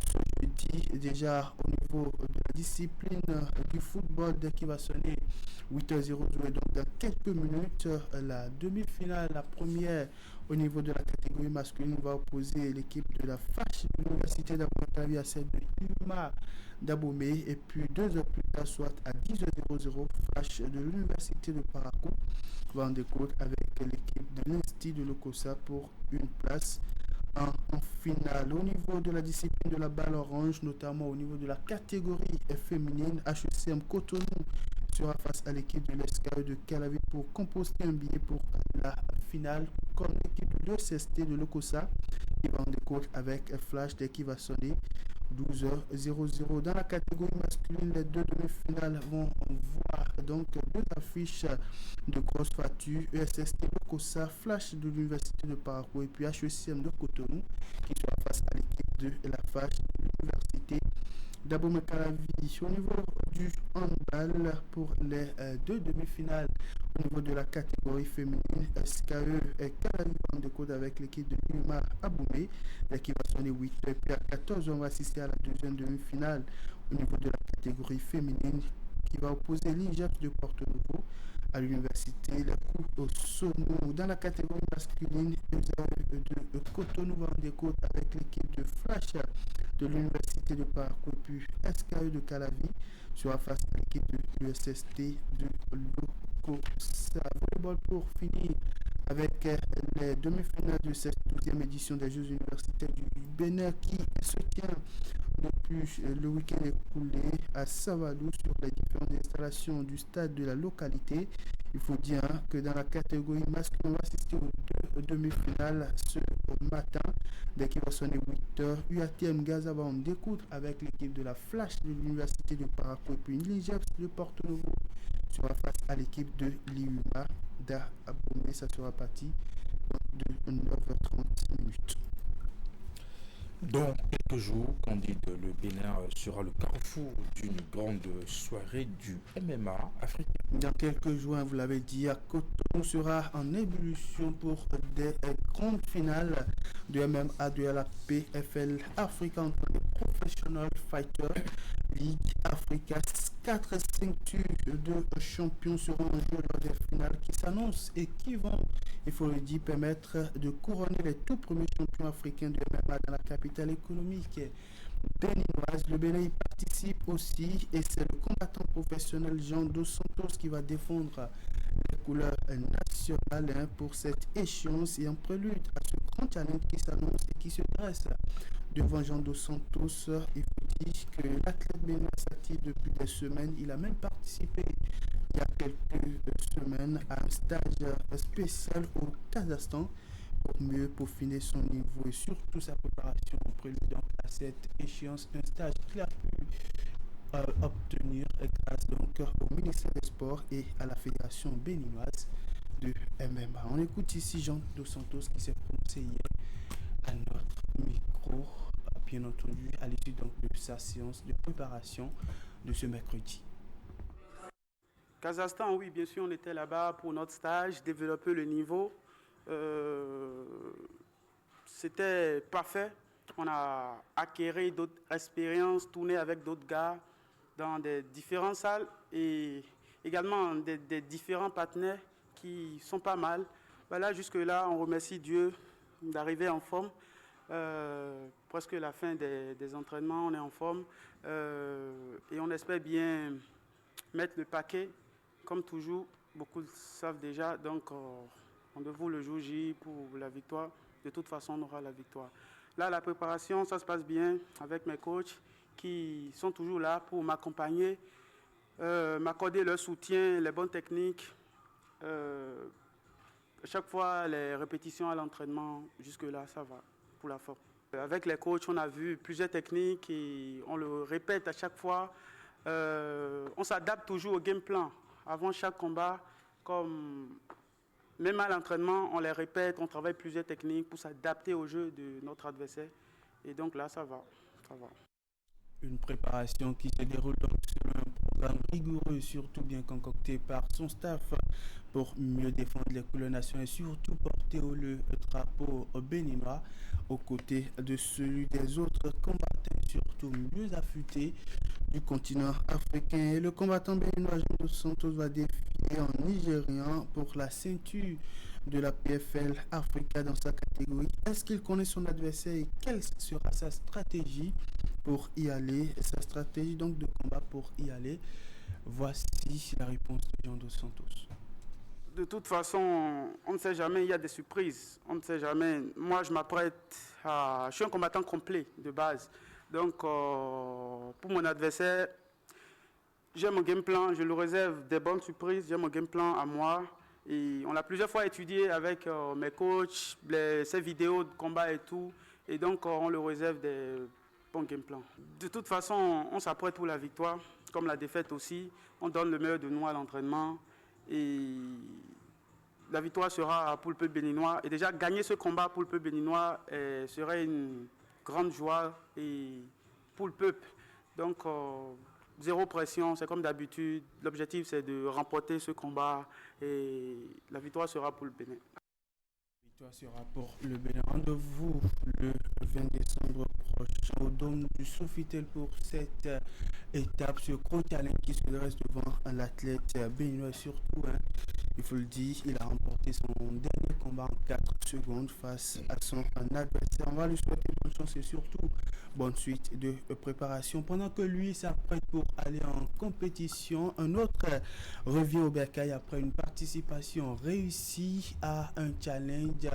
ce jeudi. Déjà au niveau de la discipline du football, dès qu'il va sonner 8h00 et donc dans quelques minutes, la demi-finale, la première au niveau de la catégorie masculine va opposer l'équipe de la FACH de l'université d'Abomey à celle de Yuma d'Abomey, et puis 2 heures plus tard, soit à 10h00, FACH de l'université de Parakou va en découdre avec l'équipe de l'Institut de l'Okosa pour une place en finale. Au niveau de la discipline de la balle orange, notamment au niveau de la catégorie féminine, HECM Cotonou sera face à l'équipe de l'ESCAE de Calavi pour composter un billet pour la finale, comme l'équipe de l'ECST de l'Okosa qui va en découdre avec Flash dès qu'il va sonner 12h00. Dans la catégorie masculine, les deux demi-finales vont voir donc deux affiches de grosse facture, ESST Lokosa, Flash de l'Université de Parakou et puis HECM de Cotonou qui sera face à l'équipe de la FACH de l'Université d'Abomey Calavi. Au niveau du handball pour les deux demi-finales, au niveau de la catégorie féminine, SKE et Calavi en décode avec l'équipe de l'UMA Abomey, qui va sonner 8 et puis à 14 on va assister à la deuxième demi-finale au niveau de la catégorie féminine qui va opposer l'INGEP de Porto Novo à l'université Les Coups au Sonou. Dans la catégorie masculine, de Cotonou va en décode avec l'équipe de Flash de l'université de Parakou et puis SKE de Calavi sera face à l'équipe de l'USST de l'Okosa. Volleyball pour finir avec les demi-finales de cette 12e édition des Jeux universitaires du Bénin qui se tient depuis le week-end écoulé à Savalou sur les différentes installations du stade de la localité. Il faut dire que dans la catégorie masculine, on va assister aux deux demi-finales ce matin. Dès qu'il va sonner 8h, UATM Gaza va en découdre avec l'équipe de la Flash de l'Université de Parakou et puis l'INGEPS de Porto Novo sera face à l'équipe de l'IUMA d'Abomey. Ça sera parti de 9h30. Dans quelques jours, Candide, le Bénin sera le carrefour d'une grande soirée du MMA africain. Dans quelques jours, vous l'avez dit, à Cotonou sera en ébullition pour des grandes finales de MMA de la PFL African Professional Fighter League Africa. 4 ceintures de champions seront en jeu lors des finales qui s'annoncent et qui vont, il faut le dire, permettre de couronner les tout premiers champions africains de MMA dans la capitale économique béninoise. Le Bénin y participe aussi et c'est le combattant professionnel Jean Dos Santos qui va défendre les couleurs nationales pour cette échéance et en prélude à ce grand challenge qui s'annonce et qui se dresse devant Jean Dos Santos. Il faut dire que l'athlète béninois s'active depuis des semaines. Il a même participé il y a quelques semaines à un stage spécial au Kazakhstan pour mieux peaufiner son niveau et surtout sa préparation en prélude à cette échéance. Un stage qu'il a pu obtenir grâce donc au ministère des Sports et à la Fédération béninoise de MMA. On écoute ici Jean Dos Santos qui s'est prononcé hier à notre micro, bien entendu à l'issue donc de sa séance de préparation de ce mercredi. Kazakhstan, oui, bien sûr, on était là-bas pour notre stage, développer le niveau. C'était parfait. On a acquis d'autres expériences, tourné avec d'autres gars dans des différentes salles et également des différents partenaires qui sont pas mal. Voilà, jusque-là, on remercie Dieu d'arriver en forme. Presque la fin des entraînements, on est en forme et on espère bien mettre le paquet, comme toujours. Beaucoup le savent déjà, donc rendez-vous le jour J pour la victoire. De toute façon, on aura la victoire. Là, la préparation, ça se passe bien avec mes coachs qui sont toujours là pour m'accompagner, m'accorder leur soutien, les bonnes techniques. Chaque fois, les répétitions à l'entraînement, jusque-là, ça va pour la forme. Avec les coachs, on a vu plusieurs techniques et on le répète à chaque fois. On s'adapte toujours au game plan. Avant chaque combat, même à l'entraînement, on les répète, on travaille plusieurs techniques pour s'adapter au jeu de notre adversaire. Et donc là, ça va. Une préparation qui se déroule donc selon un programme rigoureux, surtout bien concocté par son staff pour mieux défendre les couleurs nationales et surtout porter le drapeau béninois aux côtés de celui des autres combattants, surtout mieux affûtés du continent africain. Et le combattant béninois Jean Dos Santos va défier en Nigérian pour la ceinture de la PFL Africa dans sa catégorie. Est-ce qu'il connaît son adversaire et quelle sera sa stratégie pour y aller, sa stratégie donc de combat pour y aller? Voici la réponse de Jean Dos Santos. De toute façon, on ne sait jamais, il y a des surprises. On ne sait jamais. Moi, je suis un combattant complet de base. Donc, pour mon adversaire, j'ai mon game plan, je lui réserve des bonnes surprises, j'ai mon game plan à moi. Et on l'a plusieurs fois étudié avec mes coachs, ses vidéos de combat et tout. Et donc, on le réserve des bons game plans. De toute façon, on s'apprête pour la victoire, comme la défaite aussi. On donne le meilleur de nous à l'entraînement. Et la victoire sera pour le peuple béninois. Et déjà, gagner ce combat pour le peuple béninois serait une grande joie et pour le peuple. Donc, zéro pression, c'est comme d'habitude. L'objectif, c'est de remporter ce combat et la victoire sera pour le Bénin. La victoire sera pour le Bénin. Rendez-vous le 20 décembre prochain au Dôme du Sofitel pour cette étape, ce gros challenge qui se dresse devant l'athlète béninois. Surtout, il faut le dire, il a remporté son dernier combat en 4 secondes face à son adversaire. On va lui souhaiter bonne chance et surtout bonne suite de préparation. Pendant que lui s'apprête pour aller en compétition, un autre revient au bercail après une participation réussie à un challenge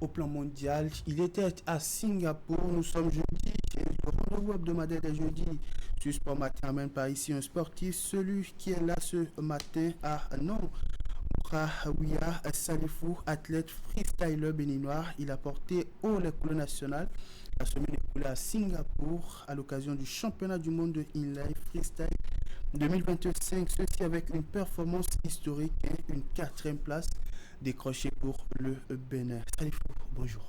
au plan mondial. Il était à Singapour. Nous sommes jeudi. Le rendez-vous hebdomadaire des jeudis sur Sport Matin amène par ici un sportif. Celui qui est là ce matin Ouya Salifou, athlète freestyler béninois. Il a porté haut les couleurs nationales la semaine écoulée à Singapour à l'occasion du championnat du monde de inline freestyle 2025. Ceci avec une performance historique et une 4e place décrochée pour le Bénin. Salifou, bonjour.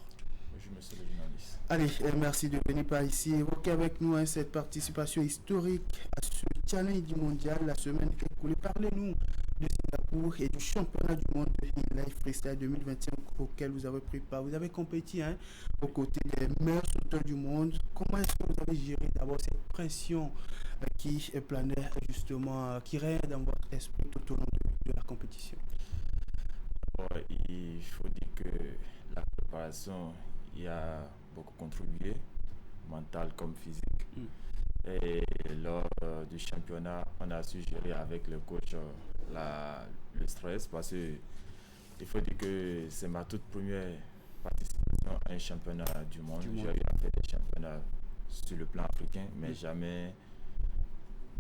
Bonjour monsieur le journaliste. Allez, merci de venir par ici. Évoquez avec nous cette participation historique à ce challenge du mondial la semaine écoulée. Parlez-nous de Singapour et du championnat du monde de inline freestyle 2025 auquel vous avez pris part. Vous avez compéti aux côtés des meilleurs sauteurs du monde. Comment est-ce que vous avez géré d'abord cette pression qui planait justement, qui règne dans votre esprit tout au long de la compétition? Il faut dire que la préparation y a beaucoup contribué, mental comme physique. Et lors du championnat, on a su gérer avec le coach le stress parce que il faut dire que c'est ma toute première participation à un championnat du monde. J'ai eu à faire des championnats sur le plan africain, mais jamais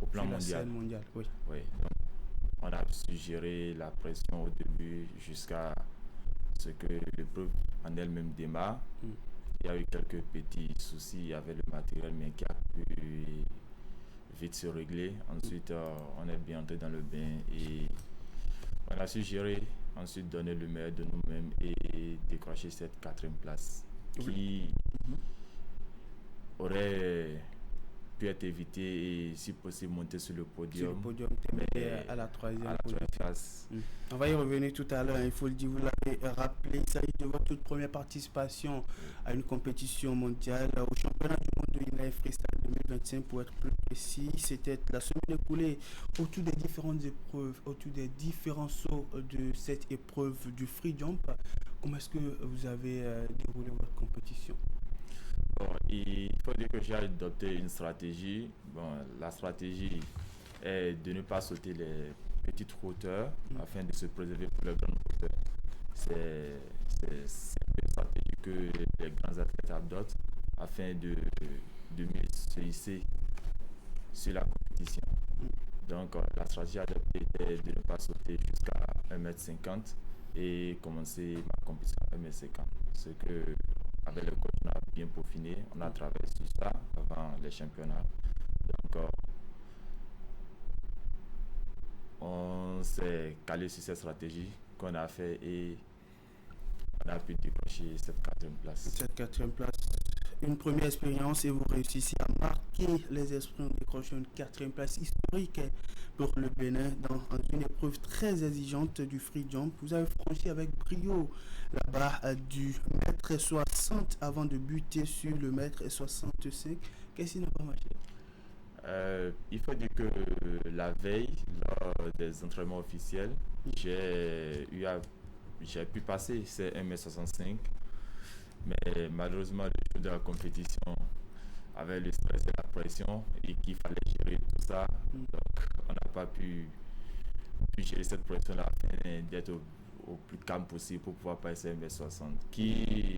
au plan mondial. Oui. Donc, on a su gérer la pression au début jusqu'à ce que l'épreuve en elle-même démarre. Il y a eu quelques petits soucis avec le matériel, mais qui a pu vite se régler. Ensuite, on est bien entré dans le bain et on a su gérer, ensuite donner le meilleur de nous-mêmes et décrocher cette 4e place qui aurait pu être évitée et si possible monter sur le podium. Sur le podium, à la 3e place. On va y revenir tout à l'heure, il faut le dire, vous l'avez rappelé, il s'agit de votre toute première participation à une compétition mondiale au championnat du monde de inline freestyle 2025 pour être plus précis. C'était la semaine écoulée autour des différentes épreuves, autour des différents sauts de cette épreuve du free jump. Comment est-ce que vous avez déroulé votre compétition? Il faut dire que j'ai adopté une stratégie. La stratégie est de ne pas sauter les petites hauteurs afin de se préserver pour les grandes hauteurs. C'est une stratégie que les grands athlètes adoptent afin de mieux se hisser sur la compétition. Donc la stratégie adoptée était de ne pas sauter jusqu'à 1,50 m et commencer ma compétition à 1,50 m. Ce que avec le coach, on a bien peaufiné, on a travaillé sur ça avant les championnats. Donc, on s'est calé sur cette stratégie qu'on a fait et on a pu décrocher cette 4e place. Cette 4e place, une première expérience et vous réussissez à marquer les esprits en décrochant une 4e place historique pour le Bénin dans une épreuve très exigeante du free jump. Vous avez franchi avec brio la barre du 1,60 m avant de buter sur le 1,65 m. Qu'est-ce qui n'a pas marché? Il faut dire que la veille, lors des entraînements officiels, j'ai pu passer ces 1,65 m. Mais malheureusement, le jour de la compétition, avec le stress et la pression, et qu'il fallait gérer tout ça, donc on n'a pas pu gérer cette pression-là afin d'être au plus calme possible pour pouvoir passer MS60, qui,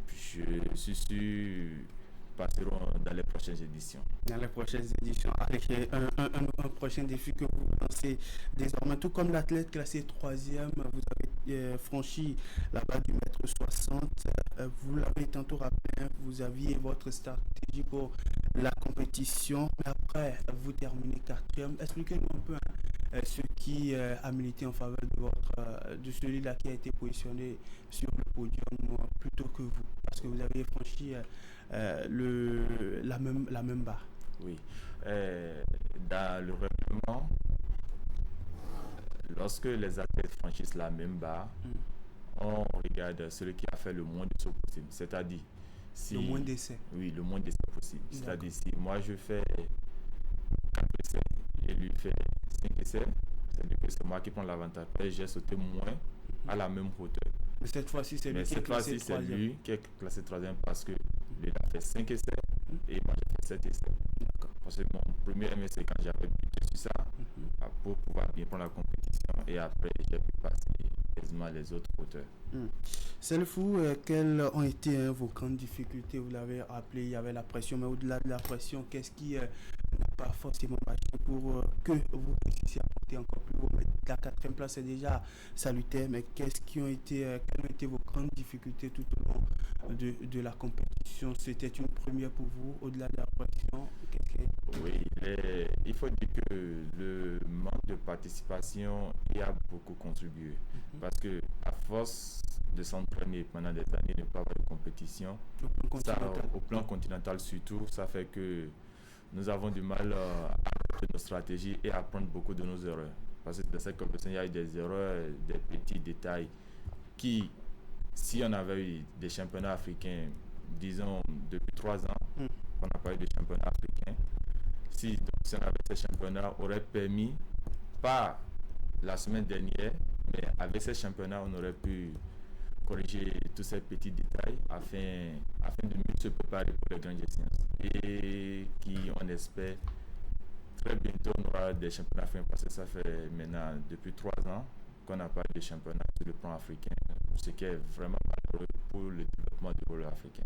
je suis sûr, passeront dans les prochaines éditions. Dans les prochaines éditions, avec un prochain défi que vous lancez désormais. Tout comme l'athlète classé 3e, vous avez franchi la barre du mètre 60. Vous l'avez tantôt rappelé, vous aviez votre stratégie pour la compétition. Mais après, vous terminez 4e. Expliquez-nous un peu ce qui a milité en faveur de celui-là qui a été positionné sur le podium plutôt que vous. Parce que vous avez franchi la même barre. Oui. Dans le règlement, lorsque les athlètes franchissent la même barre, on regarde celui qui a fait le moins de sauts possible. C'est-à-dire, si... Le moins d'essais. Oui, le moins d'essais possible. C'est-à-dire, si moi je fais 4 essais et lui fait 5 essais, c'est-à-dire que c'est moi qui prends l'avantage. J'ai sauté moins à la même hauteur. Mais cette fois-ci, c'est lui qui est classé 3e parce que lui a fait 5 essais et moi j'ai fait 7 essais. Parce que mon premier essai, quand j'avais buté sur ça, pour pouvoir bien prendre la compétition, et après j'ai pu passer quasiment les autres hauteurs. Selfou, quelles ont été vos grandes difficultés? Vous l'avez rappelé, il y avait la pression, mais au-delà de la pression, qu'est-ce qui n'a pas forcément marché pour que vous puissiez apporter encore plus haut? La 4e place est déjà salutaire, mais quelles ont été vos grandes difficultés tout au long de la compétition? C'était une première pour vous, au-delà de la pression? Oui, il faut dire que le manque de participation y a beaucoup contribué. Parce que à force de s'entraîner pendant des années, ne pas avoir de compétition, au plan continental surtout, ça fait que nous avons du mal à adapter nos stratégies et à apprendre beaucoup de nos erreurs. Parce que dans cette compétition, il y a eu des erreurs, des petits détails qui, si on avait eu des championnats africains, disons depuis 3 ans, on n'a pas eu de championnat africain, si on avait ces championnats, aurait permis, pas la semaine dernière, mais avec ces championnats, on aurait pu corriger tous ces petits détails afin de mieux se préparer pour les grandes séances. Et qui, on espère, très bientôt, on aura des championnats africains parce que ça fait maintenant depuis 3 ans qu'on n'a pas de championnat sur le plan africain, ce qui est vraiment malheureux pour le développement du volley africain.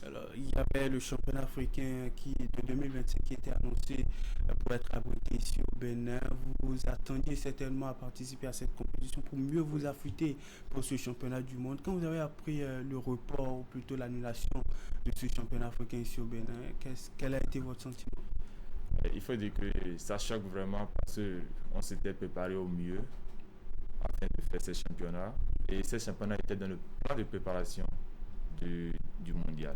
Alors, il y avait le championnat africain de 2025 qui était annoncé pour être abrité ici au Bénin. Vous attendiez certainement à participer à cette compétition pour mieux vous affûter pour ce championnat du monde. Quand vous avez appris le report ou plutôt l'annulation de ce championnat africain ici au Bénin, quel a été votre sentiment? Il faut dire que ça choque vraiment parce qu'on s'était préparé au mieux afin de faire ces championnats. Et ces championnats étaient dans le plan de préparation du mondial.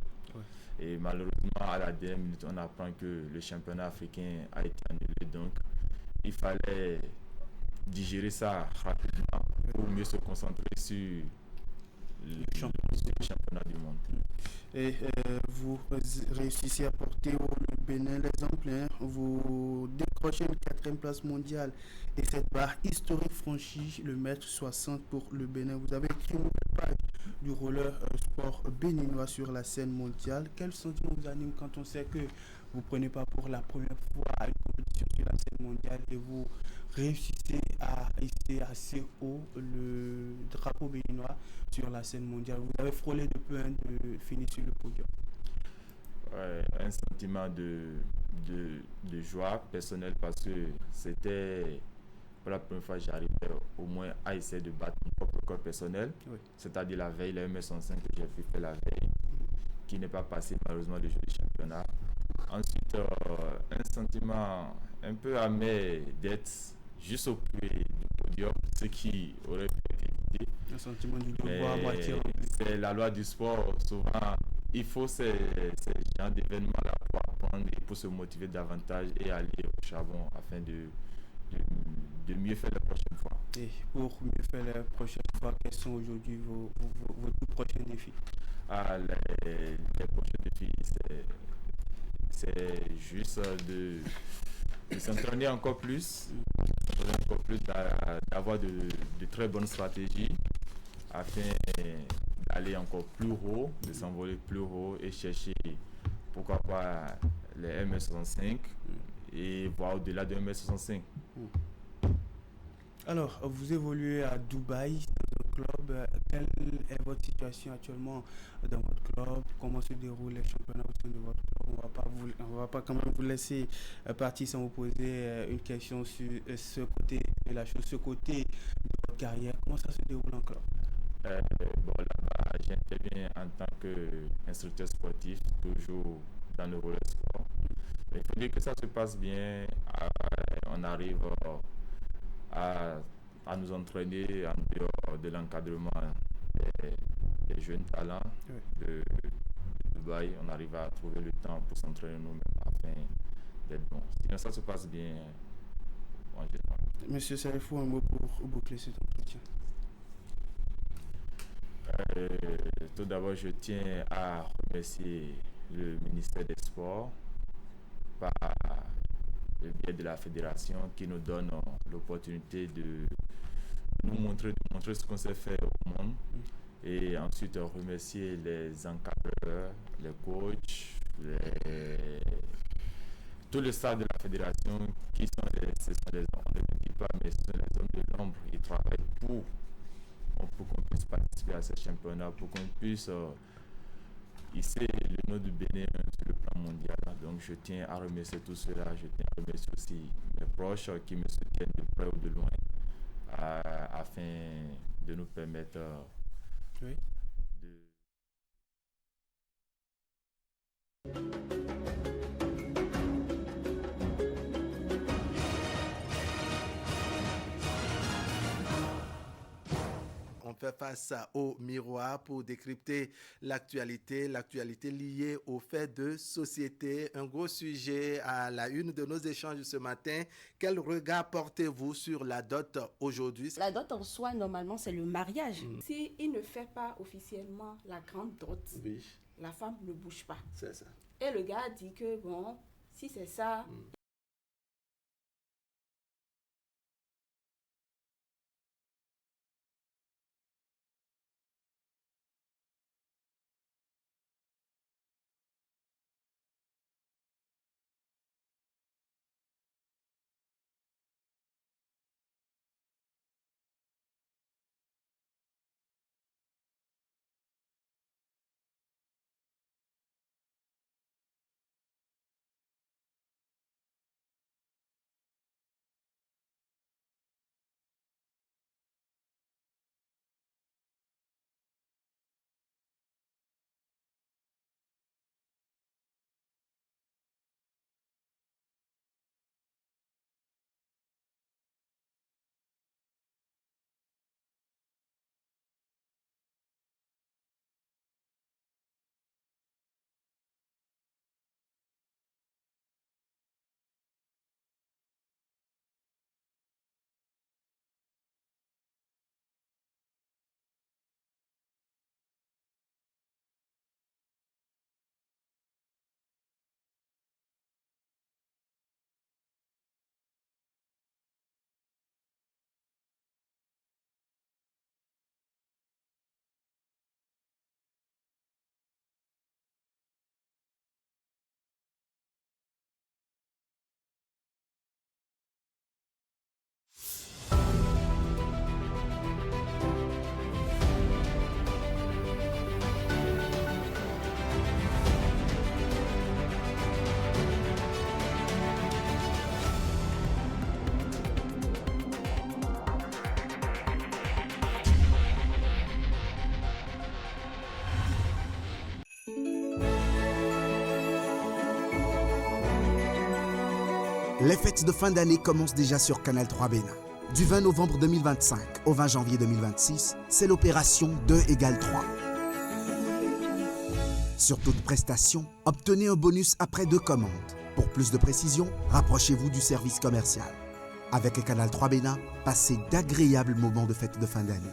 Et malheureusement, à la dernière minute, on apprend que le championnat africain a été annulé. Donc, il fallait digérer ça rapidement pour mieux se concentrer sur le championnat du monde. Et vous réussissez à porter au Bénin l'exemple. Vous décrochez une 4e place mondiale et cette barre historique franchit le mètre 60 pour le Bénin. Vous avez écrit une page du roller sport béninois sur la scène mondiale. Quel sentiment vous anime quand on sait que vous prenez pas pour la première fois à une compétition sur la scène mondiale et vous réussissez à hisser assez haut le drapeau béninois sur la scène mondiale? Vous avez frôlé de peu de finir sur le podium. Ouais, un sentiment de joie personnelle parce que c'était pour la première fois que j'arrivais au moins à essayer de battre mon propre record personnel, c'est-à-dire la veille, la MS105 que j'ai fait la veille, qui n'est pas passé malheureusement le jeu du championnat. Ensuite, un sentiment un peu amer d'être juste au pied du podium, ce qui aurait pu être évité. Un sentiment du devoir à moitié. C'est la loi du sport. Souvent, il faut ces genres d'événements-là pour apprendre et pour se motiver davantage et aller au charbon afin de mieux faire la prochaine fois. Et pour mieux faire la prochaine fois, quels sont aujourd'hui vos tout prochains défis? Les prochains défis, c'est juste de s'entraîner encore plus, d'avoir de très bonnes stratégies afin d'aller encore plus haut, de s'envoler plus haut et chercher pourquoi pas les MS65 et voir au-delà de MS65. Alors, vous évoluez à Dubaï, dans un club. Quelle est votre situation actuellement dans votre club? Comment se déroulent les championnats au sein de votre club? On va pas quand même vous laisser partir sans vous poser une question sur ce côté de la chose, ce côté de votre carrière. Comment ça se déroule en club? Bon, là-bas, j'interviens en tant qu'instructeur sportif, toujours dans le volet sport. Il faut dire que ça se passe bien. On arrive à nous entraîner en dehors de l'encadrement des jeunes talents de Dubaï. On arrive à trouver le temps pour s'entraîner nous-mêmes afin d'être bons. Sinon, ça se passe bien en général. Monsieur Salifou, un mot pour boucler cet entretien. Tout d'abord, je tiens à remercier le ministère des Sports par le biais de la fédération qui nous donne l'opportunité de nous montrer ce qu'on sait faire au monde. Et ensuite, remercier les encadreurs, les coachs, tout le staff de la fédération qui sont ce sont les hommes, on ne dit pas, mais ce sont les hommes de l'ombre. Ils travaillent pour qu'on puisse participer à ce championnat, pour qu'on puisse hisser le nom du Bénin sur le plan mondial. Donc je tiens à remercier tout cela. Je tiens à remercier aussi mes proches qui me soutiennent de près ou de loin afin de nous permettre de... On fait face au miroir pour décrypter l'actualité liée aux faits de société. Un gros sujet à la une de nos échanges ce matin. Quel regard portez-vous sur la dot aujourd'hui? La dot en soi, normalement, c'est le mariage. S'il ne fait pas officiellement la grande dot, la femme ne bouge pas. C'est ça. Et le gars dit que, bon, si c'est ça... Les fêtes de fin d'année commencent déjà sur Canal 3 Bénin. Du 20 novembre 2025 au 20 janvier 2026, c'est l'opération 2 égale 3. Sur toute prestation, obtenez un bonus après 2 commandes. Pour plus de précision, rapprochez-vous du service commercial. Avec Canal 3 Bénin, passez d'agréables moments de fête de fin d'année.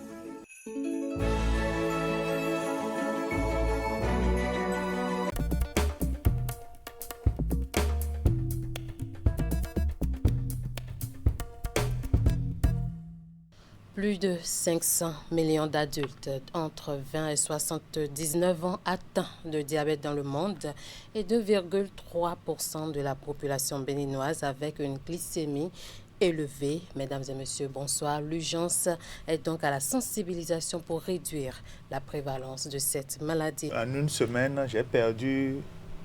Plus de 500 millions d'adultes entre 20 et 79 ans atteints de diabète dans le monde et 2,3% de la population béninoise avec une glycémie élevé. Mesdames et messieurs, bonsoir. L'urgence est donc à la sensibilisation pour réduire la prévalence de cette maladie. En une semaine, j'ai perdu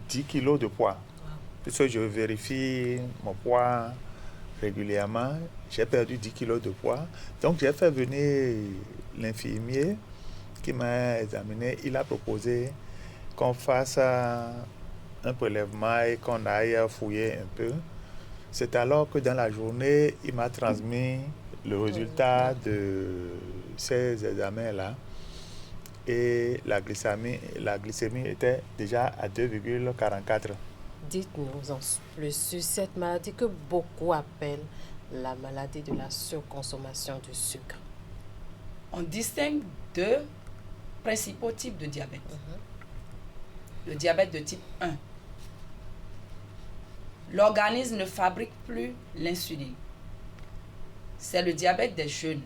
10 kilos de poids. Puisque je vérifie mon poids régulièrement, j'ai perdu 10 kilos de poids. Donc j'ai fait venir l'infirmier qui m'a examiné. Il a proposé qu'on fasse un prélèvement et qu'on aille fouiller un peu. C'est alors que dans la journée, il m'a transmis le résultat de ces examens-là. Et la glycémie était déjà à 2,44. Dites-nous en plus sur cette maladie que beaucoup appellent la maladie de la surconsommation de sucre. On distingue deux principaux types de diabète. Le diabète de type 1. L'organisme ne fabrique plus l'insuline. C'est le diabète des jeunes.